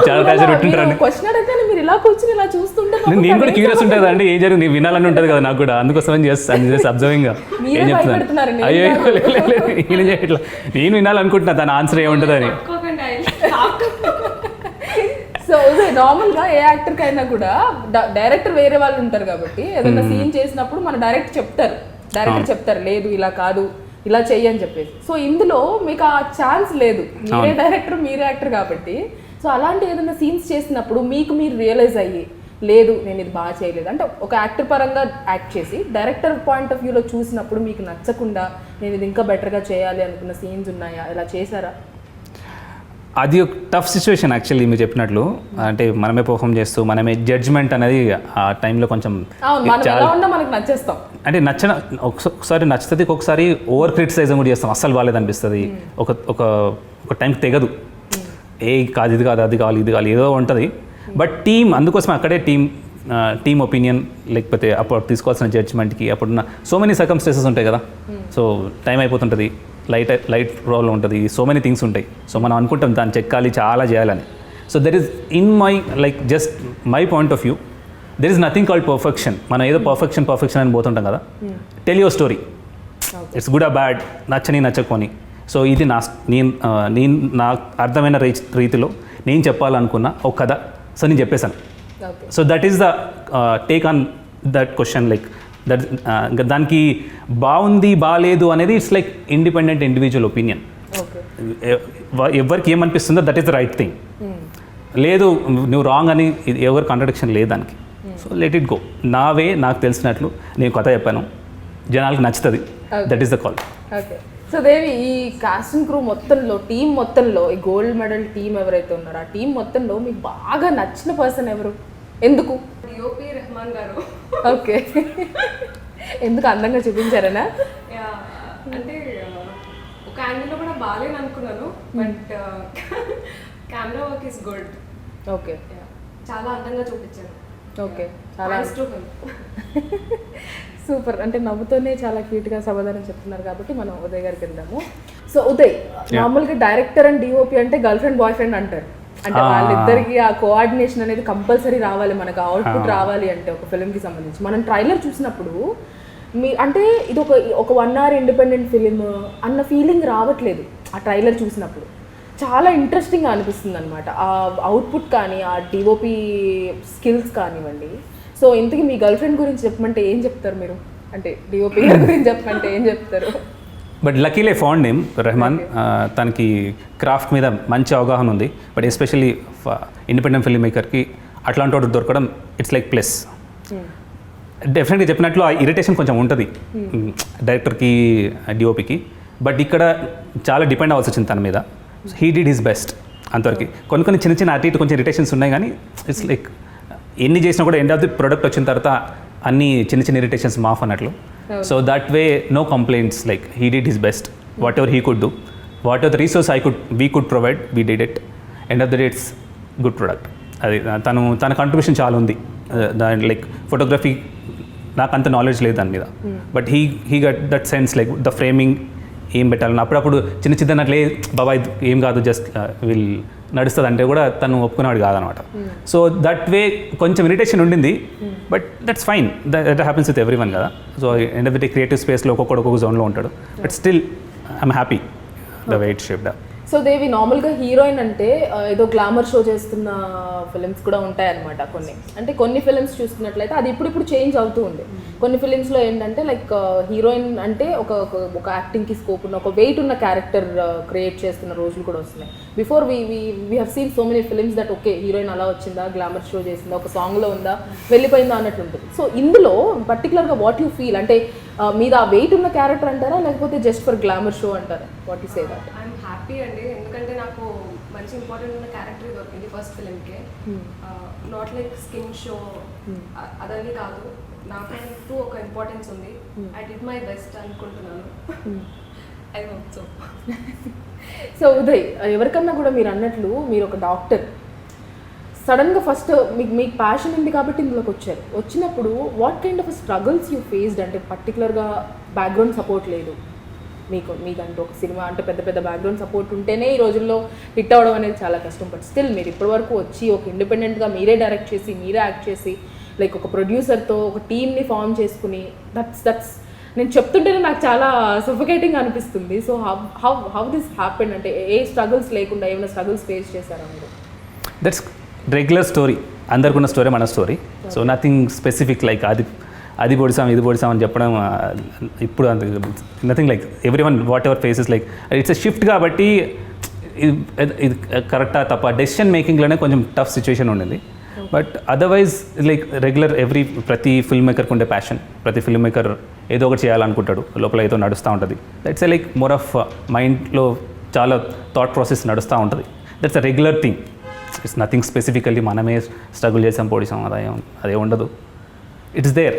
చాలా ప్రెషర్ పెట్టింటారండి. క్వశ్చన్ అడిగితే మీరు ఇలా కూర్చుని ఇలా చూస్తుంటే నేను కూడా క్యూరియస్ ఉంటుంది అండి, ఏం జరిగింది వినాలని ఉంటుంది కదా నాకు కూడా. అందుకోసం జస్ట్ అబ్జర్వింగ్ ఏం చెప్తున్నాను. అయ్యో ఈయన చేయట్లా, నేను వినాలనుకుంటున్నా తన ఆన్సర్ ఏముంటుందని. సో నార్మల్గా ఏ యాక్టర్కి అయినా కూడా డైరెక్టర్ వేరే వాళ్ళు ఉంటారు కాబట్టి ఏదైనా సీన్ చేసినప్పుడు మన డైరెక్టర్ చెప్తారు లేదు ఇలా కాదు ఇలా చెయ్యి అని చెప్పేసి. సో ఇందులో మీకు ఆ ఛాన్స్ లేదు, మీరే డైరెక్టర్ మీరే యాక్టర్ కాబట్టి. సో అలాంటి ఏదైనా సీన్స్ చేసినప్పుడు మీకు మీరు రియలైజ్ అయ్యి లేదు నేను ఇది బాగా చేయలేదు అంటే ఒక యాక్టర్ పరంగా యాక్ట్ చేసి డైరెక్టర్ పాయింట్ ఆఫ్ వ్యూలో చూసినప్పుడు మీకు నచ్చకుండా నేను ఇది ఇంకా బెటర్గా చేయాలి అనుకున్న సీన్స్ ఉన్నాయా, ఇలా చేశారా? అది ఒక టఫ్ సిచ్యువేషన్ యాక్చువల్లీ మీరు చెప్పినట్లు. అంటే మనమే పర్ఫామ్ చేస్తూ మనమే జడ్జ్మెంట్ అనేది ఆ టైంలో కొంచెం అవును, మనం ఎలా ఉన్నా మనకు నచ్చేస్తాం. అంటే ఒకసారి నచ్చుతుంది, ఒకసారి ఓవర్ క్రిటిసైజం కూడా చేస్తాం, అస్సలు బాగాలేదనిపిస్తుంది. ఒక ఒక ఒక టైంకి తెగదు, కాదు ఇది కాదు అది కావాలి ఇది కావాలి ఏదో ఉంటుంది. బట్ టీమ్, అందుకోసం అక్కడే టీమ్ ఒపీనియన్, లేకపోతే అప్పుడు తీసుకోవాల్సిన జడ్జ్మెంట్కి అప్పుడున్న సో మెనీ సర్కమ్స్టెన్సెస్ ఉంటాయి కదా. సో టైం అయిపోతుంటుంది, లైట్ ప్రాబ్లం ఉంటుంది, సో మెనీ థింగ్స్ ఉంటాయి. సో మనం అనుకుంటాం దాన్ని చెక్కాలి, చాలా చేయాలని. So there is in my like just my point of view, there is nothing called perfection. మనం ఏదో పర్ఫెక్షన్ అని పోతుంటాం కదా. Tell your story, it's good ఆ బ్యాడ్, నచ్చకపోని. సో ఇది నేను నాకు అర్థమైన రీతిలో నేను చెప్పాలనుకున్న ఒక కథ. సో నేను చెప్పేశాను. So that is the take on that question. Like that దానికి బాగుంది బాగాలేదు అనేది it's like independent individual opinion. ఎవరికి ఏమనిపిస్తుందో that is the right thing. లేదు నువ్వు రాంగ్ అని ఎవరు కాంట్రడిక్షన్ లేదు దానికి. So let it go. నా వే, నాకు తెలిసినట్లు నేను కథ చెప్పాను, జనాలకు నచ్చుతుంది. That is the call. Okay. So Devi, ఈ కాస్టింగ్ క్రూ మొత్తంలో, టీం మొత్తంలో, ఈ గోల్డ్ మెడల్ టీం ఎవరైతే ఉన్నారో ఆ టీం మొత్తంలో మీకు బాగా నచ్చిన పర్సన్ ఎవరు, ఎందుకు? డిఓపి రెహమాన్ గారు. ఓకే. ఎందుకు అందంగా చూపించారనా? అంటే ఒక యాంగిల్లో కూడా బాగాలేను అనుకున్నాను, but camera work is good. Okay. చాలా అందంగా చూపించారు. ఓకే, చాలా సూపర్. అంటే నవ్వుతోనే చాలా క్యూట్గా సమాధానం చెప్తున్నారు కాబట్టి మనం ఉదయ్ గారికి వెళ్దాము. సో ఉదయ్, మామూలుగా డైరెక్టర్ అండ్ డిఓపి అంటే గర్ల్ ఫ్రెండ్ బాయ్ ఫ్రెండ్ అంటారు. అంటే వాళ్ళిద్దరికి ఆ కోఆర్డినేషన్ అనేది కంపల్సరీ రావాలి, మనకు అవుట్పుట్ రావాలి అంటే ఒక ఫిలింకి సంబంధించి. మనం ట్రైలర్ చూసినప్పుడు అంటే ఇది ఒక 1 hour ఇండిపెండెంట్ ఫిలిం అన్న ఫీలింగ్ రావట్లేదు ఆ ట్రైలర్ చూసినప్పుడు. చాలా ఇంట్రెస్టింగ్గా అనిపిస్తుంది అనమాట ఆ అవుట్పుట్ కానీ, ఆ డిఓపి స్కిల్స్ కానివ్వండి. సో ఇంతకీ మీ గర్ల్ ఫ్రెండ్ గురించి చెప్పమంటే ఏం చెప్తారు మీరు? అంటే డిఓపి గురించి చెప్పమంటే ఏం చెప్తారు? But luckily found name Rahman. తనకి క్రాఫ్ట్ మీద మంచి అవగాహన ఉంది. బట్ ఎస్పెషల్లీ ఇండిపెండెంట్ ఫిల్మ్ మేకర్కి అట్లాంటి వాడు దొరకడం ఇట్స్ లైక్ ప్లస్. డెఫినెట్గా చెప్పినట్లు ఆ ఇరిటేషన్ కొంచెం ఉంటుంది డైరెక్టర్కి, డిఓపికి. బట్ ఇక్కడ చాలా డిపెండ్ అవ్వాల్సి వచ్చింది తన మీద. హీ డిడ్ హిస్ బెస్ట్ అంతవరకు. కొన్ని చిన్న అటు ఇటు కొంచెం ఇరిటేషన్స్ ఉన్నాయి, కానీ ఇట్స్ లైక్ ఎన్ని చేసినా కూడా ఎండ్ ఆఫ్ ది ప్రోడక్ట్ వచ్చిన తర్వాత అన్ని చిన్న ఇరిటేషన్స్ మాఫ్ అన్నట్లు. So that way no complaints. Like he did his best, whatever he could do, whatever the resource we could provide, we did it. End of the day it's good product. అది తన contribution చాలా ఉంది దాని. Like photography నాకు అంత knowledge లేదు దాని మీద, but he gut that sense like the framing ఏం పెట్టాలని. అప్పుడప్పుడు చిన్నట్లే బాబా ఏం కాదు జస్ట్ వీల్ నడుస్తుంది అంటే కూడా తను ఒప్పుకునేవాడు కాదనమాట. సో దట్ వే కొంచెం ఇరిటేషన్ ఉండింది, but that's fine. That happens with every one కదా. So end of the day creative స్పేస్లో ఒక్కొక్క జోన్లో ఉంటాడు. But still I'm happy the way it shaped up. So Devi, నార్మల్గా హీరోయిన్ అంటే ఏదో గ్లామర్ షో చేస్తున్న ఫిలిమ్స్ కూడా ఉంటాయన్నమాట కొన్ని. అంటే కొన్ని ఫిలిమ్స్ చూస్తున్నట్లయితే అది ఇప్పుడు చేంజ్ అవుతూ ఉంది. కొన్ని ఫిలిమ్స్లో ఏంటంటే లైక్ హీరోయిన్ అంటే ఒక యాక్టింగ్కి స్కోప్ ఉన్న, ఒక వెయిట్ ఉన్న క్యారెక్టర్ క్రియేట్ చేస్తున్న రోజులు కూడా వస్తున్నాయి. Before we have seen so many films that okay heroine అలా వచ్చిందా, గ్లామర్ షో చేసిందా, ఒక సాంగ్లో ఉందా, వెళ్ళిపోయిందా అన్నట్టు ఉంటుంది. సో ఇందులో పర్టికులర్గా వాట్ యూ ఫీల్, అంటే మీద ఆ వెయిట్ ఉన్న క్యారెక్టర్ అంటారా, లేకపోతే జస్ట్ ఫర్ గ్లామర్ షో అంటారా? What you say that? I'm happy అండి, ఎందుకంటే నాకు మంచి ఇంపార్టెంట్ ఉన్న క్యారెక్టర్ దొరికింది ఫస్ట్ ఫిలింకే. నాట్ లైక్ స్కిన్ షో అదని కాదు, నాకంటూ ఒక ఇంపార్టెన్స్ ఉంది. ఐ డిడ్ మై బెస్ట్ అనుకుంటున్నాను. I hope so. So Uday, ఎవరికన్నా కూడా మీరు అన్నట్లు మీరు ఒక డాక్టర్, సడన్గా ఫస్ట్ మీకు ప్యాషన్ ఉంది కాబట్టి ఇందులోకి వచ్చారు. వచ్చినప్పుడు what kind of struggles you faced? అంటే పర్టికులర్గా బ్యాక్గ్రౌండ్ సపోర్ట్ లేదు మీకంటూ ఒక సినిమా అంటే పెద్ద బ్యాక్గ్రౌండ్ సపోర్ట్ ఉంటేనే ఈ రోజుల్లో హిట్ అవ్వడం అనేది చాలా కష్టం. బట్ స్టిల్ మీరు ఇప్పటివరకు వచ్చి ఒక ఇండిపెండెంట్గా మీరే డైరెక్ట్ చేసి, మీరే యాక్ట్ చేసి, లైక్ ఒక ప్రొడ్యూసర్తో ఒక టీమ్ని ఫామ్ చేసుకుని, దట్స్ నేను చెప్తుంటేనే నాకు చాలా సఫోకేటింగ్ అనిపిస్తుంది. So how this happen? అంటే ఏ స్ట్రగుల్స్ లేకుండా ఏమైనా స్ట్రగుల్స్ ఫేస్ చేశారా మీరు? దట్స్ రెగ్యులర్ స్టోరీ, అందరికున్న స్టోరీ మన story. So nothing specific like అది పొడిసాం ఇది పొడిసాం అని చెప్పడం ఇప్పుడు అంత nothing. Like every one what ever faces, like it's a shift కాబట్టి ఇది కరెక్టా తప్ప డెసిషన్ మేకింగ్లోనే కొంచెం టఫ్ సిచ్యువేషన్ ఉండింది. బట్ అదర్వైజ్ లైక్ రెగ్యులర్ ప్రతి ఫిల్మ్ మేకర్కి ఉండే ప్యాషన్, ప్రతి ఫిల్మ్ మేకర్ ఏదో ఒకటి చేయాలనుకుంటాడు, లోపల ఏదో నడుస్తూ ఉంటుంది. దట్స్ లైక్ మోర్ ఆఫ్ మైండ్లో చాలా థాట్ ప్రాసెస్ నడుస్తూ ఉంటుంది. That's a regular thing. It's nothing specifically మనమే స్ట్రగుల్ చేసాం పొడిసాం అదే ఉండదు. It's there.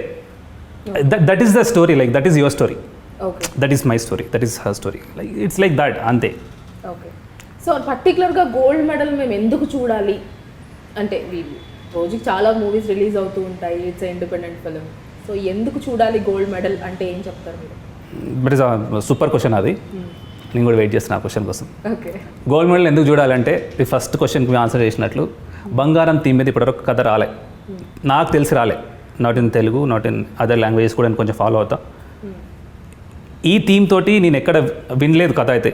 That is the story, like that is your story, okay that is my story, that is her story, like it's like that అంతే. Okay. So పర్టికులర్గా gold medal మేము ఎందుకు చూడాలి అంటే, రోజుకి చాలా మూవీస్ రిలీజ్ అవుతూ ఉంటాయి, ఇట్స్ ఇండిపెండెంట్ ఫిలిం, సో ఎందుకు చూడాలి గోల్డ్ మెడల్ అంటే ఏం చెప్తారు మీరు? బట్ ఇస్ సూపర్ క్వశ్చన్ అది. నేను కూడా వెయిట్ చేస్తున్నా ఆ క్వశ్చన్ కోసం. ఓకే. గోల్డ్ మెడల్ ఎందుకు చూడాలంటే, ఈ ఫస్ట్ క్వశ్చన్కి ఆన్సర్ చేసినట్లు బంగారం థీమ్ మీద ఇప్పటివరకు కథ రాలే, నాకు తెలిసి రాలే. Not in Telugu, not in other languages కూడా నేను కొంచెం ఫాలో అవుతా. ఈ థీమ్ తోటి నేను ఎక్కడ వినలేదు కథ అయితే,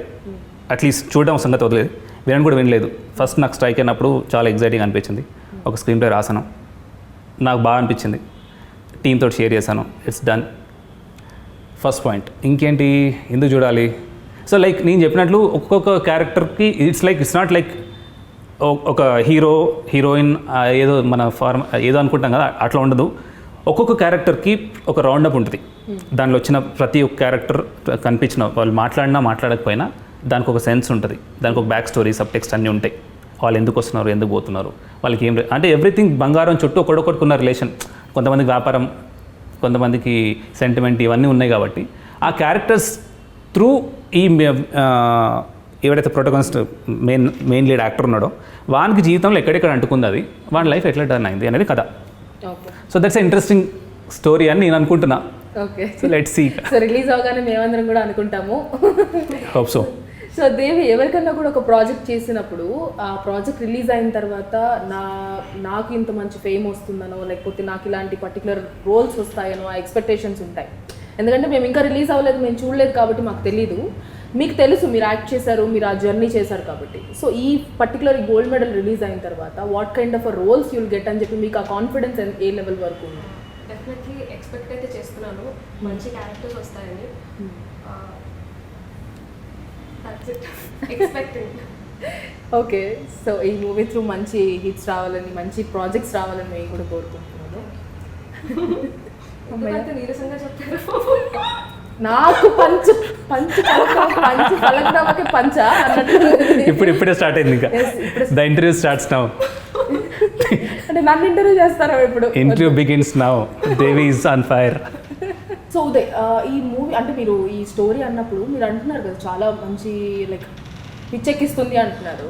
అట్లీస్ట్ చూడడం సంగతి వదిలేదు, వినడం కూడా వినలేదు. ఫస్ట్ నాకు స్ట్రైక్ అయినప్పుడు చాలా ఎగ్జైటింగ్ అనిపించింది. ఒక స్క్రీన్ ప్లే రాసాను, నాకు బాగా అనిపించింది, టీమ్ తోటి షేర్ చేశాను, ఇట్స్ డన్. First point. ఇంకేంటి ఎందుకు చూడాలి? సో లైక్ నేను చెప్పినట్లు ఒక్కొక్క క్యారెక్టర్కి ఇట్స్ నాట్ లైక్ ఒక హీరో హీరోయిన్ ఏదో మన ఏదో అనుకుంటాం కదా, అట్లా ఉండదు. ఒక్కొక్క క్యారెక్టర్కి ఒక రౌండప్ ఉంటుంది. దానిలో వచ్చిన ప్రతి ఒక్క క్యారెక్టర్ కనిపించిన వాళ్ళు మాట్లాడినా మాట్లాడకపోయినా దానికి ఒక సెన్స్ ఉంటుంది, దానికి ఒక బ్యాక్ స్టోరీ, సబ్ టెక్స్ట్ అన్నీ ఉంటాయి. వాళ్ళు ఎందుకు వస్తున్నారు, ఎందుకు పోతున్నారు, వాళ్ళకి ఏం అంటే ఎవ్రీథింగ్ బంగారం చుట్టూ ఒకడొకటికున్న రిలేషన్. కొంతమందికి వ్యాపారం, కొంతమందికి సెంటిమెంట్, ఇవన్నీ ఉన్నాయి. కాబట్టి ఆ క్యారెక్టర్స్ త్రూ ఈ ఎవరైతే ప్రొటగనిస్ట్ మెయిన్ లీడ్ యాక్టర్ ఉన్నాడో వానికి జీవితంలో ఎక్కడెక్కడ అంటుకుంది, అది వాని లైఫ్ ఎట్లా టర్న్ అయింది అనేది కథ. సో దట్స్ ఇంట్రెస్టింగ్ స్టోరీ అని నేను అనుకుంటున్నా. Okay. So let's see. So release అవగానే మేమందరం కూడా అనుకుంటాము. Hope so. సో దేవి, ఎవరికన్నా కూడా ఒక ప్రాజెక్ట్ చేసినప్పుడు ఆ ప్రాజెక్ట్ రిలీజ్ అయిన తర్వాత నాకు ఇంత మంచి ఫేమ్ వస్తుందనో, లేకపోతే నాకు ఇలాంటి పర్టికులర్ రోల్స్ వస్తాయనో ఆ ఎక్స్పెక్టేషన్స్ ఉంటాయి. ఎందుకంటే మేము ఇంకా రిలీజ్ అవ్వలేదు, మేము చూడలేదు కాబట్టి మాకు తెలీదు. మీకు తెలుసు, మీరు యాక్ట్ చేశారు, మీరు ఆ జర్నీ చేశారు కాబట్టి. సో ఈ పర్టికులర్ గోల్డ్ మెడల్ రిలీజ్ అయిన తర్వాత what kind of roles you'll get అని చెప్పి మీకు ఆ కాన్ఫిడెన్స్ ఏ లెవెల్ వరకు ఉంది? డెఫినెట్లీ ఎక్స్పెక్ట్ అయితే చేస్తున్నాను, మంచి క్యారెక్టర్స్ వస్తాయని. ఎక్స్పెక్టింగ్. ఓకే. సో ఈ మూవీ త్రూ మంచి హిట్స్ రావాలని, మంచి ప్రాజెక్ట్స్ రావాలని మేము కూడా కోరుకుంటున్నాను. ఎందుకంటే నీరసంగా చెప్పారు. నాకు పంచు పలకడానికి పంచ అన్నట్టు ఇప్పుడే స్టార్ట్ అయింది. ఇంకా ద ఇంటర్వ్యూ స్టార్ట్స్ నౌ. అంటే నన్ను ఇంటర్వ్యూ చేస్తారా ఇప్పుడు? Interview begins now. Devi is on fire. So Uday, ఈ మూవీ అంటే మీరు ఈ స్టోరీ అన్నప్పుడు మీరు అంటున్నారు కదా చాలా మంచి లైక్ పిచ్చెక్కిస్తుంది అంటున్నారు.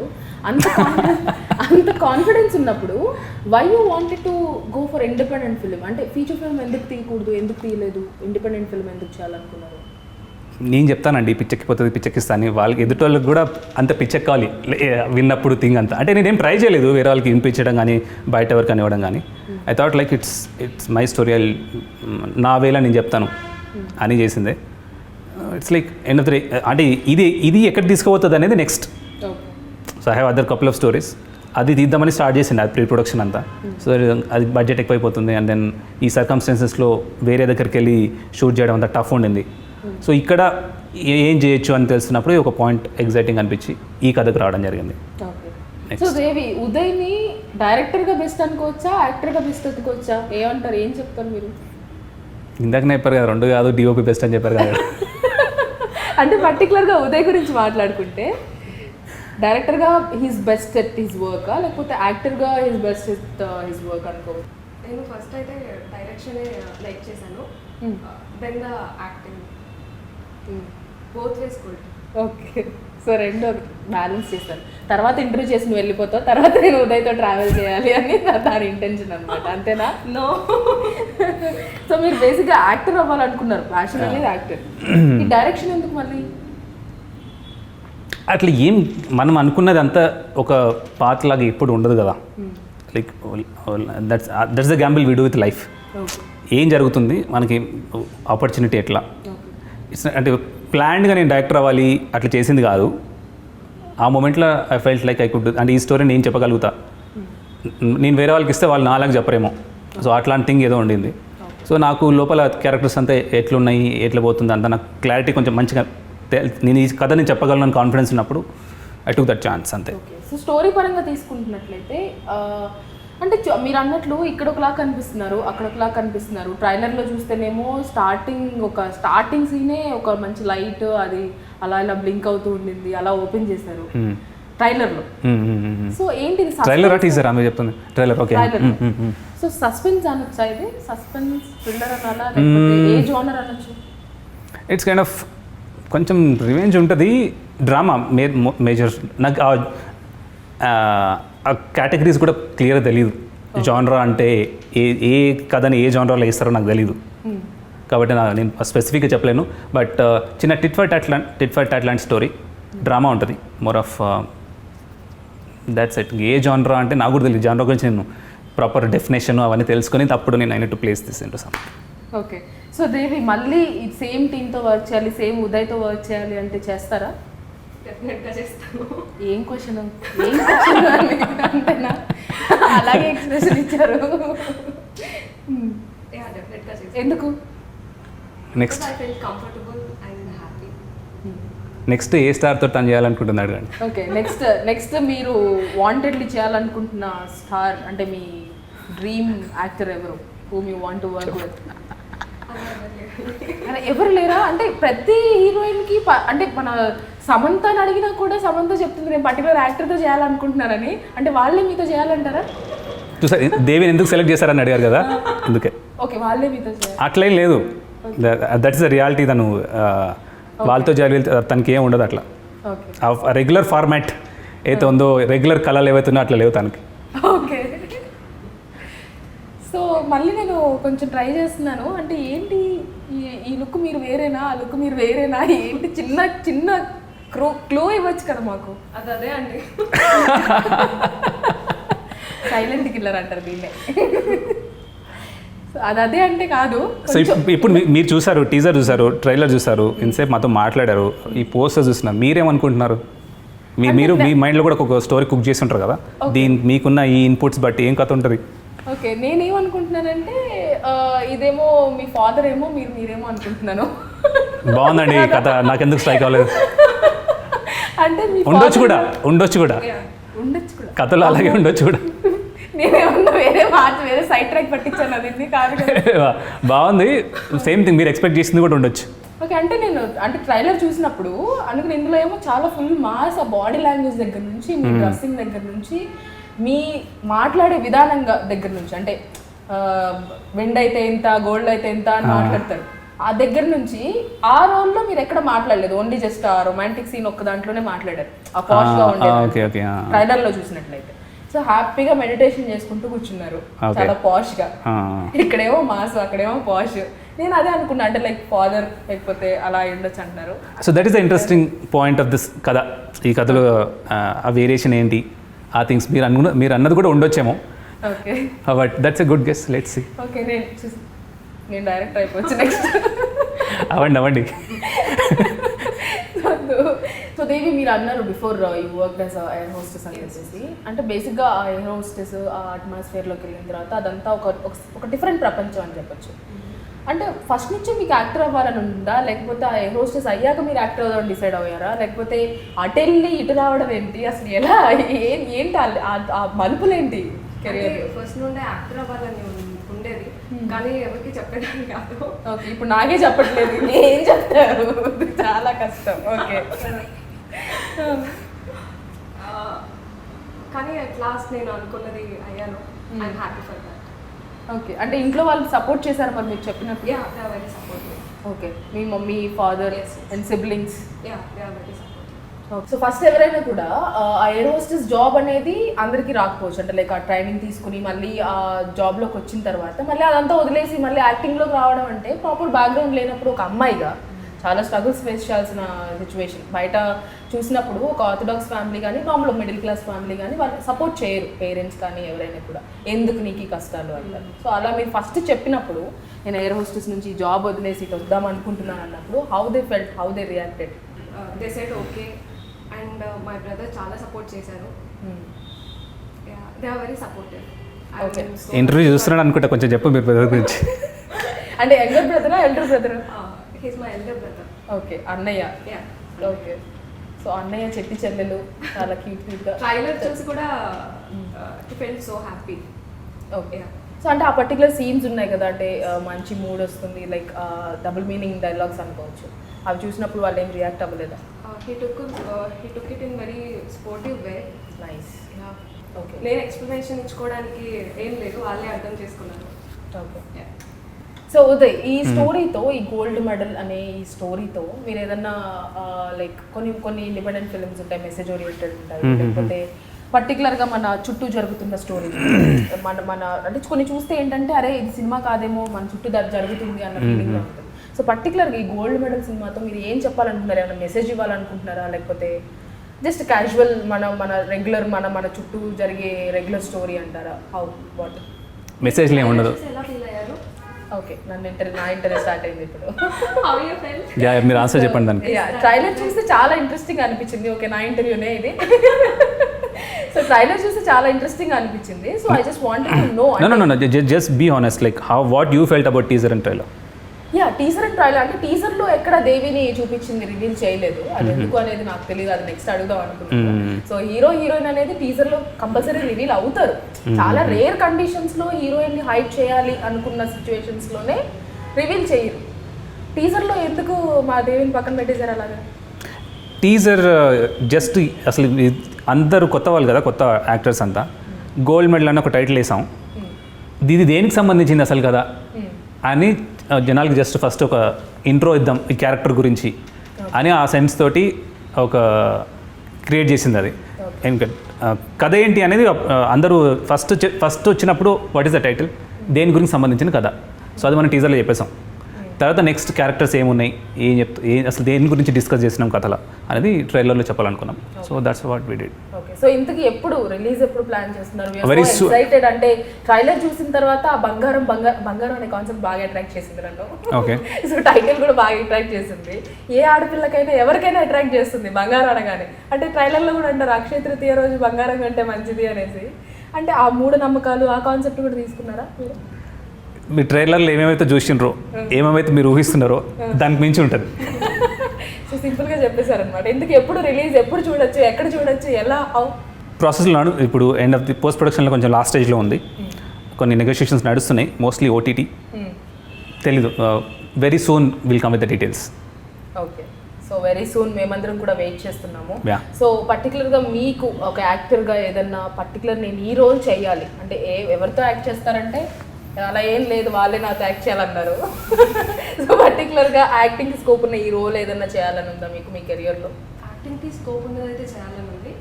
అంత కాన్ఫిడెన్స్ ఉన్నప్పుడు why you wanted to go for independent film? అంటే ఫీచర్ ఫిల్మ్ ఎందుకు తీయకూడదు, ఎందుకు తీయలేదు, ఇండిపెండెంట్ ఫిల్మ్ ఎందుకు చేయాలనుకున్నారు? నేను చెప్తానండి, పిచ్చెక్కిపోతుంది, పిచ్చెక్కిస్తాను. వాళ్ళకి ఎదుటోళ్ళకి కూడా అంత పిచ్చెక్కాలి విన్నప్పుడు థింగ్ అంతా. అంటే నేనేం ట్రై చేయలేదు వేరే వాళ్ళకి వినిపించడం కానీ బయట ఎవరికి ఇవ్వడం కానీ. I thought like it's my story, నా వేలా నేను చెప్తాను అని చేసిందే. It's like end of the day అంటే ఇది ఎక్కడ తీసుకుపోతుంది అనేది next. So I have other couple of stories. అది తీద్దామని స్టార్ట్ చేసింది, అది ప్రీ ప్రొడక్షన్ అంతా. సో అది బడ్జెట్ ఎక్కువైపోతుంది, అండ్ దెన్ ఈ సర్కమ్స్టెన్సెస్లో వేరే దగ్గరికి వెళ్ళి షూట్ చేయడం అంతా టఫ్ ఉండింది. సో ఇక్కడ ఏం చేయొచ్చు అని తెలిసినప్పుడు ఒక పాయింట్ ఎగ్జైటింగ్ అనిపించి ఈ కథకు రావడం జరిగింది. సో దేవి, ఉదయ్ని డైరెక్టర్గా బెస్ట్ అనుకోవచ్చా, యాక్టర్గా బెస్ట్ అనుకోవచ్చా? ఏమంటారు, ఏం చెప్తారు మీరు? ఇందాకనే చెప్పారు కదా, రెండు కాదు డిఓపి బెస్ట్ అని చెప్పారు కదా. అంటే పర్టికులర్గా ఉదయ్ గురించి మాట్లాడుకుంటే డైరెక్టర్గా he's best at his work, లేకపోతే యాక్టర్గా he's best at his work అనుకోవచ్చు? నేను ఫస్ట్ అయితే డైరెక్షనే లైక్ చేశాను, then the acting, both ways good. Okay. So రెండు బ్యాలెన్స్ చేస్తాను. తర్వాత ఇంటర్వ్యూ చేసి నువ్వు వెళ్ళిపోతావు, తర్వాత నేను ఉదయ్తో ట్రావెల్ చేయాలి అని దాని ఇంటెన్షన్ అనమాట, అంతేనా? నో. సో మీరు బేసిక్గా యాక్టర్ అవ్వాలనుకున్నారు, ప్యాషన్ అనేది యాక్టర్. ఈ డైరెక్షన్ ఎందుకు మళ్ళీ? అట్లా ఏం మనం అనుకున్నది అంతా ఒక పాత్ లాగా ఎప్పుడు ఉండదు కదా. Like that's the Gamble we do with life. ఏం జరుగుతుంది మనకి, ఆపర్చునిటీ ఎట్లా, ఇట్స్ అంటే ప్లాన్డ్గా నేను డైరెక్టర్ అవ్వాలి అట్లా చేసింది కాదు. ఆ మూమెంట్లో I felt like I could, అంటే ఈ స్టోరీ నేను చెప్పగలుగుతా, నేను వేరే వాళ్ళకి ఇస్తే వాళ్ళు నాలాగా చెప్పరేమో. సో అట్లాంటి థింగ్ ఏదో ఉండింది. సో నాకు లోపల క్యారెక్టర్స్ అంతా ఎట్లున్నాయి, ఎట్లా పోతుంది అంతా నాకు క్లారిటీ కొంచెం మంచిగా, నేను ఈ కథ నేను చెప్పగలను కాన్ఫిడెన్స్ ఉన్నప్పుడు ఐ టుక్ దట్ ఛాన్స్ అంతే. సో స్టోరీ పరంగా తీసుకుంటున్నట్లయితే అంటే మీరు అన్నట్లు ఇక్కడ ఒకలా కనిపిస్తున్నారు, అక్కడ ఒకలా కనిపిస్తున్నారు. ట్రైలర్లో చూస్తేనేమో స్టార్టింగ్ సీనే ఒక మంచి లైట్, అది అలా ఇలా బ్లింక్ అవుతూ ఉండింది, అలా ఓపెన్ చేశారు. ట్రైలర్లో. సో ఏంటి ట్రైలర్ టీజర్ ఆమె చెప్తుంది ట్రైలర్ ఓకే. సో సస్పెన్స్ అనొచ్చా ఇది? సస్పెన్స్ థ్రిల్లర్ అనాలా లేకపోతే ఏ జోనర్ అనొచ్చు? ఇట్స్ కైండ్ ఆఫ్ కొంచెం రివెంజ్ ఉంటుంది, డ్రామా మేజర్. నాకు ఆ కేటగిరీస్ కూడా క్లియర్గా తెలియదు. జానరా అంటే ఏ కథని ఏ జానరాలో వేస్తారో నాకు తెలీదు, కాబట్టి నేను స్పెసిఫిక్గా చెప్పలేను. బట్ చిన్న టిట్ ఫర్ టాట్ లాంటి స్టోరీ, డ్రామా ఉంటుంది, మోర్ ఆఫ్ దాట్స్ ఇట్. ఏ జానరా అంటే నాకు కూడా తెలియదు. జానరా గురించి నేను ప్రాపర్ డెఫినేషన్ అవన్నీ తెలుసుకొని అప్పుడు నేను అయినట్టు ప్లేస్ తీసి సమ్. ఓకే. సో దేవి మళ్ళీ సేమ్ టీంతో వర్క్ చేయాలి, సేమ్ ఉదయ్తో వర్క్ చేయాలి అంటే చేస్తారా? డెఫినెట్గా చేస్తాను. ఏం క్వశ్చన్ అంతేనా? అలాగే ఎక్స్ప్రెషన్ ఇచ్చారు. యా డెఫినెట్గా చేస్తాను. ఎందుకు? Next I feel comfortable and happy. Next a స్టార్తో టర్న్ చేయాలనుకుంటున్నాడు కానీ. ఓకే. నెక్స్ట్ మీరు వాంటెడ్లీ చేయాలనుకుంటున్న స్టార్ అంటే మీ డ్రీమ్ యాక్టర్ ఎవరు? Whom you want to work with? ఎవరు లేరా? అంటే ప్రతి హీరోయిన్కి అంటే మన సమంతని అడిగినా కూడా సమంత చెప్తుంది నేను పర్టికులర్ యాక్టర్తో చేయాలనుకుంటున్నానని. అంటే వాళ్ళే మీతో చేయాలంటారా? చూసారు దేవిని ఎందుకు సెలెక్ట్ చేశారని అడిగారు కదా, అందుకే. ఓకే, వాళ్ళే మీతో చేయాలి అట్లేం లేదు, దట్ ఇస్ ద రియాలిటీ. తను వాళ్ళతో చేయాలి, తనకి ఏం ఉండదు అట్లా. ఓకే. రెగ్యులర్ ఫార్మాట్ ఏదైతే ఉందో, రెగ్యులర్ కళలు ఏవైతే ఉన్నాయో అట్లా లేవు తనకి. ఓకే. సో మళ్ళీ నేను కొంచెం ట్రై చేస్తున్నాను. అంటే ఏంటి ఈ లుక్ మీరు వేరేనా, ఆ లుక్ మీరు వేరేనా, ఏంటి చిన్న చిన్న క్లూ ఇవ్వచ్చు కదా మాకు. అదే అండి. సైలెంట్ కిల్లర్ అంటారు దీన్నే. అదే అంటే కాదు. సో ఇప్పుడు మీరు చూసారు, టీజర్ చూసారు, ట్రైలర్ చూసారు, ఇంతసేపు మాతో మాట్లాడారు, ఈ పోస్టర్ చూస్తున్నారు, మీరేమనుకుంటున్నారు? మీరు మీ మైండ్లో కూడా ఒక స్టోరీ కుక్ చేసి ఉంటారు కదా, మీకున్న ఈ ఇన్పుట్స్ బట్టి ఏం కథ ఉంటుంది? ఓకే, నేనేమనుకుంటున్నానంటే ఇదేమో మీ ఫాదర్ ఏమో మీరేమో అనుకుంటున్నాను. బాగుందండి కథ, నాకెందుకు స్ట్రైక్ అవ్వలేదు. అంటే ఉండొచ్చు కూడా కథలో అలాగే ఉండొచ్చు కూడా. నేనేమన్నా వేరే సైడ్ ట్రాక్ పట్టించాను, అది కాదు. బాగుంది, సేమ్ థింగ్ మీరు ఎక్స్పెక్ట్ చేసింది కూడా ఉండొచ్చు. ఓకే. అంటే నేను ట్రైలర్ చూసినప్పుడు అనుకుని ఇందులో ఏమో చాలా ఫుల్ మాస్, ఆ బాడీ లాంగ్వేజ్ దగ్గర నుంచి, మీ డ్రెస్సింగ్ దగ్గర నుంచి, మీ మాట్లాడే విధానంగా దగ్గర నుంచి, అంటే వెండ్ అయితే ఎంత, గోల్డ్ అయితే ఎంత అని మాట్లాడతారు, ఆ దగ్గర నుంచి ఆ రోల్లో మీరు ఎక్కడ మాట్లాడలేదు, ఓన్లీ జస్ట్ ఆ రొమాంటిక్ సీన్ ఒక్క దాంట్లోనే మాట్లాడారు, ఆ పాష్ గా ఉండేది ట్రైలర్ లో చూసినట్లయితే. సో హ్యాపీగా మెడిటేషన్ చేసుకుంటూ కూర్చున్నారు, చాలా పాష్ గా. ఇక్కడేమో మాస్, అక్కడేమో పాష్. నేను అదే అనుకున్నా, అంటే లైక్ ఫాదర్ లేకపోతే అలా ఉండొచ్చు అంటారు. So that is the interesting point of this కథ. ఈ కథలో ఆ వేరియేషన్ ఏంటి, ఆ థింగ్స్ మీరు అన్నది కూడా ఉండొచ్చేమో. Okay, but that's a good guess, let's see. Okay, నేను డైరెక్ట్ అయిపోవచ్చు నెక్స్ట్. అవ్వండి. సో దేవి, మీరు అన్నారు before you work as air hostess అని చెప్పేసి. అంటే బేసిక్గా ఆ ఎయిర్ హోస్టెస్ ఆ అట్మాస్ఫియర్లోకి వెళ్ళిన తర్వాత అదంతా ఒక డిఫరెంట్ ప్రపంచం అని చెప్పొచ్చు. అంటే ఫస్ట్ నుంచి మీకు యాక్టర్ అవ్వాలని ఉందా, లేకపోతే ఆ ఎయిర్ హోస్టెస్ అయ్యాక మీరు యాక్టర్ అవ్వాలని డిసైడ్ అయ్యారా, లేకపోతే అటు వెళ్ళి ఇటు రావడం ఏంటి, అసలు ఎలా ఏంటి ఆ మలుపులేంటి కెరియర్? ఫస్ట్ నుండే యాక్టర్ అవ్వాలని ఉండేది, కానీ ఎవరికి చెప్పేదాన్ని కాదు. ఓకే, ఇప్పుడు నాకే చెప్పట్లేదు, ఏం చెప్తారు, చాలా కష్టం. ఓకే. కానీ అట్ లాస్ట్ నేను అనుకున్నది అయ్యాను. I'm happy for that. Okay. అంటే ఇంట్లో వాళ్ళు సపోర్ట్ చేశారు మరి మీరు చెప్పినట్టు? Yeah, they are very supportive. Okay, మీ mummy, father and siblings? Yeah, they are very supportive. So first ఎవరైనా కూడా ఆ ఎయిర్ హోస్టెస్ జాబ్ అనేది అందరికీ రాకపోవచ్చు. అంటే లైక్ ఆ ట్రైనింగ్ తీసుకుని మళ్ళీ ఆ జాబ్లోకి వచ్చిన తర్వాత మళ్ళీ అదంతా వదిలేసి మళ్ళీ యాక్టింగ్లోకి రావడం అంటే ప్రాపర్ బ్యాక్గ్రౌండ్ లేనప్పుడు ఒక అమ్మాయిగా చాలా స్ట్రగుల్స్ ఫేస్ చేయాల్సిన సిచ్యువేషన్. బయట చూసినప్పుడు ఒక ఆర్థడాక్స్ ఫ్యామిలీ కానీ మామూలు మిడిల్ క్లాస్ ఫ్యామిలీ కానీ వాళ్ళు సపోర్ట్ చేయరు, పేరెంట్స్ కానీ ఎవరైనా కూడా, ఎందుకు నీకు ఈ కష్టాలు అంటారు. సో అలా మీరు ఫస్ట్ చెప్పినప్పుడు నేను ఎయిర్ హోస్టెస్ నుంచి జాబ్ వదిలేసి ఇటు వద్దాం అనుకుంటున్నాను అన్నప్పుడు how they felt, how they reacted? They said okay, and my brother చాలా సపోర్ట్ చేశారు. They are very supportive. Okay. Interview చూస్తున్నాడు అనుకుంటా, కొంచెం చెప్పు మీరు బ్రదర్ గురించి. అంటే యంగర్ బ్రదరా, ఎల్డర్ బ్రదరా? He's my elder brother. Okay, అన్నయ్య. ఓకే. సో అన్నయ్య చెట్టి చెల్లెలు చాలా క్యూట్గా. ట్రైలర్ చూసి కూడా he felt so happy. Okay. So అంటే ఆ పర్టికులర్ సీన్స్ ఉన్నాయి కదా, అంటే మంచి మూడ్ వస్తుంది, లైక్ డబుల్ మీనింగ్ డైలాగ్స్ అనుకోవచ్చు, అవి చూసినప్పుడు వాళ్ళు ఏం రియాక్ట్ అవ్వలేదా? He took it in very sportive way. Nice. Okay. నేను ఎక్స్ప్లెనేషన్ ఇచ్చుకోవడానికి ఏం లేదు, వాళ్ళే అర్థం చేసుకున్నారు. ఓకే. సో ఉదయ్, ఈ స్టోరీతో, ఈ గోల్డ్ మెడల్ అనే ఈ స్టోరీతో మీరు ఏదన్నా లైక్ కొన్ని ఇండిపెండెంట్ ఫిల్మ్స్ ఉంటాయి, మెసేజ్ ఓరియంటెడ్ ఉంటాయి, లేకపోతే పర్టికులర్గా మన చుట్టూ జరుగుతున్న స్టోరీ మన అంటే కొన్ని చూస్తే ఏంటంటే అరే ఇది సినిమా కాదేమో, మన చుట్టూ జరుగుతుంది అన్న ఫీలింగ్ ఉంటుంది. సో పర్టికులర్గా ఈ గోల్డ్ మెడల్ సినిమాతో మీరు ఏం చెప్పాలనుకుంటున్నారు? ఏమైనా మెసేజ్ ఇవ్వాలనుకుంటున్నారా, లేకపోతే జస్ట్ క్యాజువల్ మన రెగ్యులర్ మన చుట్టూ జరిగే రెగ్యులర్ స్టోరీ అంటారా? హౌ వాట్ మెసేజ్లు ఏమి ఉండదు. ఎలా ఫీల్ అయ్యారు? ఓకే, నా ఇంటర్వ్యూ స్టార్ట్ అయింది ఇప్పుడు. How you felt? యా, మీరు ఆన్సర్ చెప్పండి దానికి. ట్రైలర్ చూస్తే చాలా ఇంట్రెస్టింగ్ అనిపించింది. ఓకే, నా ఇంటర్వ్యూనే ఇది. సో ట్రైలర్ చూస్తే చాలా ఇంట్రెస్టింగ్ అనిపించింది. So I just wanted to know. No, just be honest, like what you felt about teaser and trailer. Yeah, teaser and trailer అంటే టీజర్లో ఎక్కడ దేవిని చూపించింది రివీల్ చేయలేదు. అది ఎందుకు అనేది నాకు తెలియదు, అది నెక్స్ట్ అడుగుదాం అనుకుంటున్నాను. సో హీరోయిన్ అనేది టీజర్లో కంపల్సరీ రివీల్ అవుతారు. చాలా రేర్ కండిషన్స్లో హీరోయిన్ని హైడ్ చేయాలి అనుకున్న సిచ్యువేషన్స్లోనే రివీల్ చేయరు. టీజర్లో ఎందుకు మా దేవిని పక్కన పెట్టేశారు అలాగా? టీజర్ జస్ట్ అసలు అందరూ కొత్త వాళ్ళు కదా, కొత్త యాక్టర్స్ అంతా. గోల్డ్ మెడల్ అని ఒక టైటిల్ వేసాం, ఇది దేనికి సంబంధించింది అసలు కదా అని జనాలకి జస్ట్ ఫస్ట్ ఒక ఇంట్రో ఇద్దాం ఈ క్యారెక్టర్ గురించి అని ఆ సెన్స్ తోటి ఒక క్రియేట్ చేసింది అది. ఇంకా కథ ఏంటి అనేది అందరూ ఫస్ట్ వచ్చినప్పుడు వాట్ ఈస్ ద టైటిల్, దేని గురించి సంబంధించిన కథ. సో అది మనం టీజర్లో చెప్పేసాం. తర్వాత నెక్స్ట్ క్యారెక్టర్స్ ఏమున్నాయి, అసలు దేని గురించి డిస్కస్ చేసినాం కథలో అనేది ట్రైలర్లో చెప్పాలనుకున్నాం. So that's what we did. Okay. So ఇంతకీ ఎప్పుడు ప్లాన్ చేస్తున్నారు? Very excited. అంటే ట్రైలర్ చూసిన తర్వాత ఆ బంగారం అనే కాన్సెప్ట్ బాగా అట్రాక్ట్ చేసింది నన్ను. ఓకే. సో టైటిల్ కూడా బాగా అట్రాక్ట్ చేసింది. ఏ ఆడపిల్లకైనా ఎవరికైనా అట్రాక్ట్ చేస్తుంది బంగారం అనగానే. అంటే ట్రైలర్లో కూడా అంటారు అక్షయ తృతీయ రోజు బంగారం కంటే మంచిది అనేసి. అంటే ఆ మూఢనమ్మకాలు ఆ కాన్సెప్ట్ కూడా తీసుకున్నారా మీరు? మీ ట్రైలర్లో ఏమేమైతే చూసినారో, ఏమేమైతే మీరు ఊహిస్తున్నారో దానికి మించి ఉంటుంది. సో సింపుల్గా చెప్పేశారనమాట. ఎందుకు ఎప్పుడు రిలీజ్, ఎప్పుడు చూడొచ్చు, ఎక్కడ చూడొచ్చు, ఎలా, హౌ ప్రాసెస్లో ఇప్పుడు ఎండ్ ఆఫ్ ది పోస్ట్ ప్రొడక్షన్లో కొంచెం లాస్ట్ స్టేజ్లో ఉంది. కొన్ని నెగోషియేషన్స్ నడుస్తున్నాయి, మోస్ట్లీ ఓటీటీ. తెలీదు, very soon will come with the details. Okay. So very soon మేమందరం కూడా వెయిట్ చేస్తున్నాము. Yeah. సో పర్టికులర్గా మీకు ఒక యాక్టర్గా ఏదన్నా పర్టికులర్ నేను ఈ రోల్ చేయాలి అంటే ఎవరితో యాక్ట్ చేస్తారంటే అలా ఏం లేదు, వాళ్ళే నాతో యాక్ట్ చేయాలన్నారు. సో పర్టికులర్గా యాక్టింగ్ స్కోప్ ఉన్న ఈ రోల్ ఏదన్నా చేయాలని ఉందా మీకు మీ కెరియర్లో? యాక్టింగ్కి స్కోప్ ఉన్నదైతే చేయాలని ఉంది,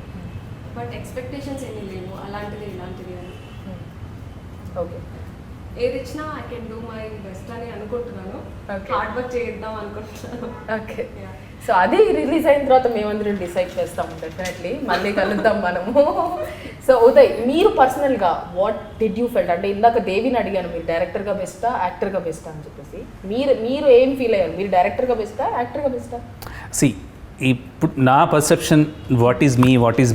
బట్ ఎక్స్పెక్టేషన్స్ ఏమీ లేవు అలాంటిది ఇలాంటిది అని. ఓకే. ఏది ఇచ్చినా I can do my best అని అనుకుంటున్నాను. Okay. హార్డ్ వర్క్ చేద్దాం అనుకుంటున్నాను. ఓకే. సో అది రిలీజ్ అయిన తర్వాత మేమందరం డిసైడ్ చేస్తాము డెఫినెట్లీ. మళ్ళీ కలుద్దాం మనము. సో ఉదయ్, మీరు పర్సనల్గా వాట్ డిడ్ యూ ఫెల్ట్? అంటే ఇందాక దేవిని అడిగాను, మీరు డైరెక్టర్గా బెస్టా యాక్టర్గా బెస్టా అని చెప్పేసి. మీరు ఏం ఫీల్ అయ్యారు? మీరు డైరెక్టర్గా బెస్టా యాక్టర్గా బెస్టా? ఇప్పుడు నా పర్సెప్షన్ వాట్ ఈజ్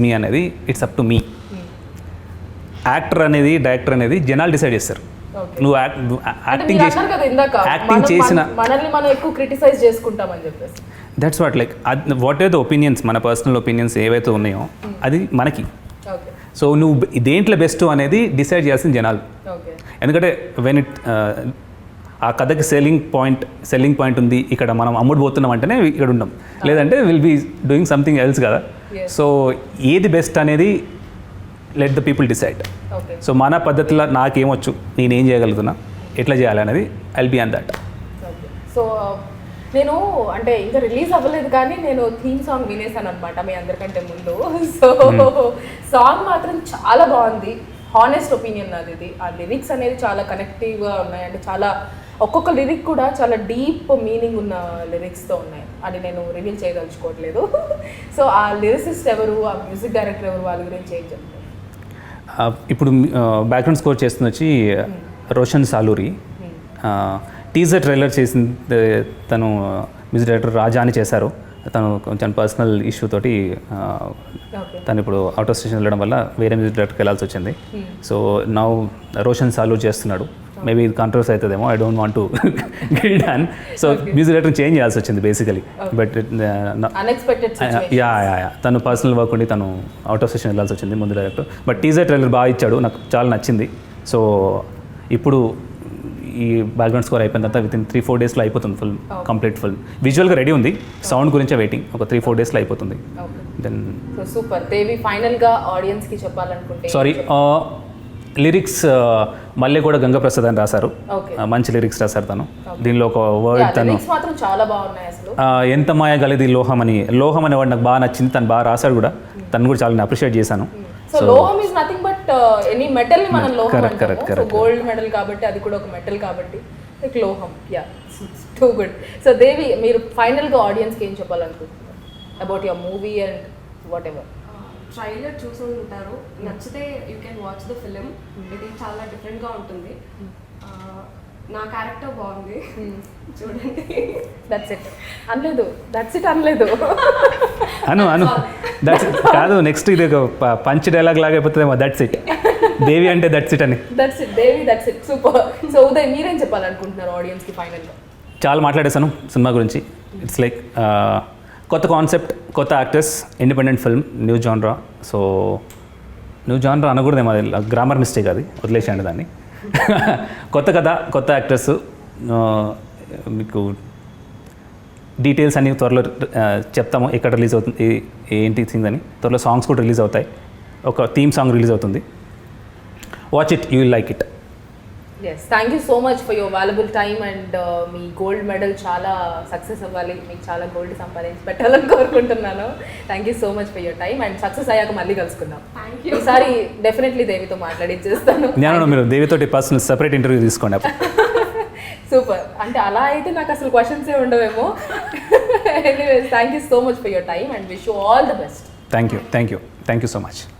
మీ అనేది it's up to me. Actor అనేది డైరెక్టర్ అనేది జనాలు డిసైడ్ చేస్తారు. నువ్వు యాక్టింగ్ చేసిన మనల్ని మనం ఎక్కువ క్రిటిసైజ్ చేసుకుంటామని చెప్పేసి. That's what like what are the opinions, మన పర్సనల్ ఒపీనియన్స్ ఏవైతే ఉన్నాయో అది మనకి. సో నువ్వు దేంట్లో బెస్ట్ అనేది డిసైడ్ చేయాల్సిన జనాలు. ఎందుకంటే వెన్ ఆ కథకి సెల్లింగ్ పాయింట్ ఉంది, ఇక్కడ మనం అమ్ముడు పోతున్నాం అంటేనే ఇక్కడ ఉన్నాం, లేదంటే will be doing something else కదా. సో ఏది బెస్ట్ అనేది let the people decide. So మన పద్ధతిలో నాకేమొచ్చు, నేనేం చేయగలుగుతున్నా, ఎట్లా చేయాలి అనేది I'll be on that. So నేను అంటే ఇంకా రిలీజ్ అవ్వలేదు కానీ నేను థీమ్ సాంగ్ వినేసాను అనమాట మీ అందరికంటే ముందు. సో సాంగ్ మాత్రం చాలా బాగుంది. హానెస్ట్ ఒపీనియన్ నాది ఇది. ఆ లిరిక్స్ అనేది చాలా కనెక్టివ్గా ఉన్నాయి. అంటే చాలా ఒక్కొక్క లిరిక్ కూడా చాలా డీప్ మీనింగ్ ఉన్న లిరిక్స్తో ఉన్నాయి. అది నేను రివీల్ చేయదలుచుకోవట్లేదు. సో ఆ లిరిసిస్ట్ ఎవరు, ఆ మ్యూజిక్ డైరెక్టర్ ఎవరు, వాళ్ళ గురించి ఏం చెప్తారు? ఇప్పుడు బ్యాక్గ్రౌండ్ స్కోర్ చేస్తుంది వచ్చి రోషన్ సాలూరి. టీజర్ ట్రైలర్ చేసింది తను మ్యూజిక్ డైరెక్టర్ రాజా అని చేశారు. తను కొంచెం పర్సనల్ ఇష్యూ తోటి తను ఇప్పుడు అవుట్ ఆఫ్ స్టేషన్ వెళ్ళడం వల్ల వేరే మ్యూజిక్ డైరెక్టర్కి వెళ్ళాల్సి వచ్చింది. సో నౌ రోషన్ సాలూరి చేస్తున్నాడు. మేబీ ఇది కాంట్రవర్సీ అవుతుందేమో, I don't want to get done. So music director change చేయాల్సి వచ్చింది బేసికలీ. బట్ యా తను పర్సనల్ వర్క్ ఉండి తను అవుట్ ఆఫ్ స్టేషన్ వెళ్ళాల్సి వచ్చింది ముందు డైరెక్టర్. బట్ టీజర్ ట్రైలర్ బాగా ఇచ్చాడు, నాకు చాలా నచ్చింది. సో ఇప్పుడు ఈ బ్యాక్గ్రౌండ్ స్కోర్ అయిపోయిన తర్వాత విత్ ఇన్ 3-4 డేస్లో అయిపోతుంది ఫుల్ కంప్లీట్ ఫుల్. విజువల్గా రెడీ ఉంది, సౌండ్ గురించే వెయిటింగ్. ఒక 3-4 డేస్లో అయిపోతుంది. Then so super. దేవి ఫైనల్గా ఆడియన్స్కి చెప్పాలనుకుంటే సారీ లిరిక్స్ మళ్ళీ కూడా గంగప్రసాద్ అని రాశారు. ఓకే. మంచి లిరిక్స్ రాశారు తను. దీనిలో ఒక వర్డ్ తను లిరిక్స్ మాత్రం చాలా బాగున్నాయి అసలు. ఎంత మాయ గలిది లోహం అని, లోహం అనే వాడు నాకు బాగా నచ్చింది, తను బాగా రాశాడు కూడా, తను కూడా చాలా అప్రిషియేట్ చేశాను. సో లోహం is nothing but any metal ని మనం లోహం correct, అంటాము. correct, so correct. Gold medal కాబట్టి అది కూడా ఒక మెటల్ కాబట్టి లైక్ లోహం. Yeah, too good. So Devi, మీరు ఫైనల్ గా ఆడియన్స్ కి ఏం చెప్పాలనుకుంటున్నారు about your movie and what ever? Trailer చూసి ఉంటారు, నచ్చితే you can watch the film. ఇది చాలా డిఫరెంట్గా ఉంటుంది. నా క్యారెక్టర్ బాగుంది, చూడండి. దట్స్ ఇట్ అనలేదు, దట్స్ ఇట్ అనలేదు. అను దట్స్ కాదు, నెక్స్ట్ ఇది ఒక పంచ్ డైలాగ్ లాగా అయిపోతుందేమో, దట్స్ ఇట్ దేవి అంటే దట్స్ ఇట్ అని. That's it Devi, that's it. Super. So Uday, మీరేం చెప్పాలనుకుంటున్నారు ఆడియన్స్ కి ఫైనల్ గా? చాలా మాట్లాడేశాను సినిమా గురించి. ఇట్స్ లైక్ కొత్త కాన్సెప్ట్, కొత్త actors, independent film, new genre. So new genre అనకూడదేమో, అది గ్రామర్ మిస్టేక్, అది వదిలేసేయండి దాన్ని. కొత్త కథ, కొత్త యాక్టర్స్, మీకు డీటెయిల్స్ అన్ని త్వరలో చెప్తాము, ఎక్కడ రిలీజ్ అవుతుంది, ఏంటి థింగ్స్ అని. త్వరలో సాంగ్స్ కూడా రిలీజ్ అవుతాయి, ఒక థీమ్ సాంగ్ రిలీజ్ అవుతుంది. Watch it, you will like it. Yes, thank you so much for your valuable time and మీ గోల్డ్ మెడల్ చాలా సక్సెస్ అవ్వాలి, మీకు చాలా గోల్డ్ సంపాదించి పెట్టాలని కోరుకుంటున్నాను. Thank you so much for your time and success అయ్యాక మళ్ళీ కలుసుకుందాం. Thank you. ఈసారి డెఫినెట్లీ దేవితో మాట్లాడిచ్చేస్తాను. నేను మీరు దేవితోటి పర్సనల్ సెపరేట్ ఇంటర్వ్యూ తీసుకోండి అప్పుడు. సూపర్. అంటే అలా అయితే నాకు అసలు క్వశ్చన్సే ఉండవేమో. Anyways, thank you so much for your time and wish you all the best. Thank you so much.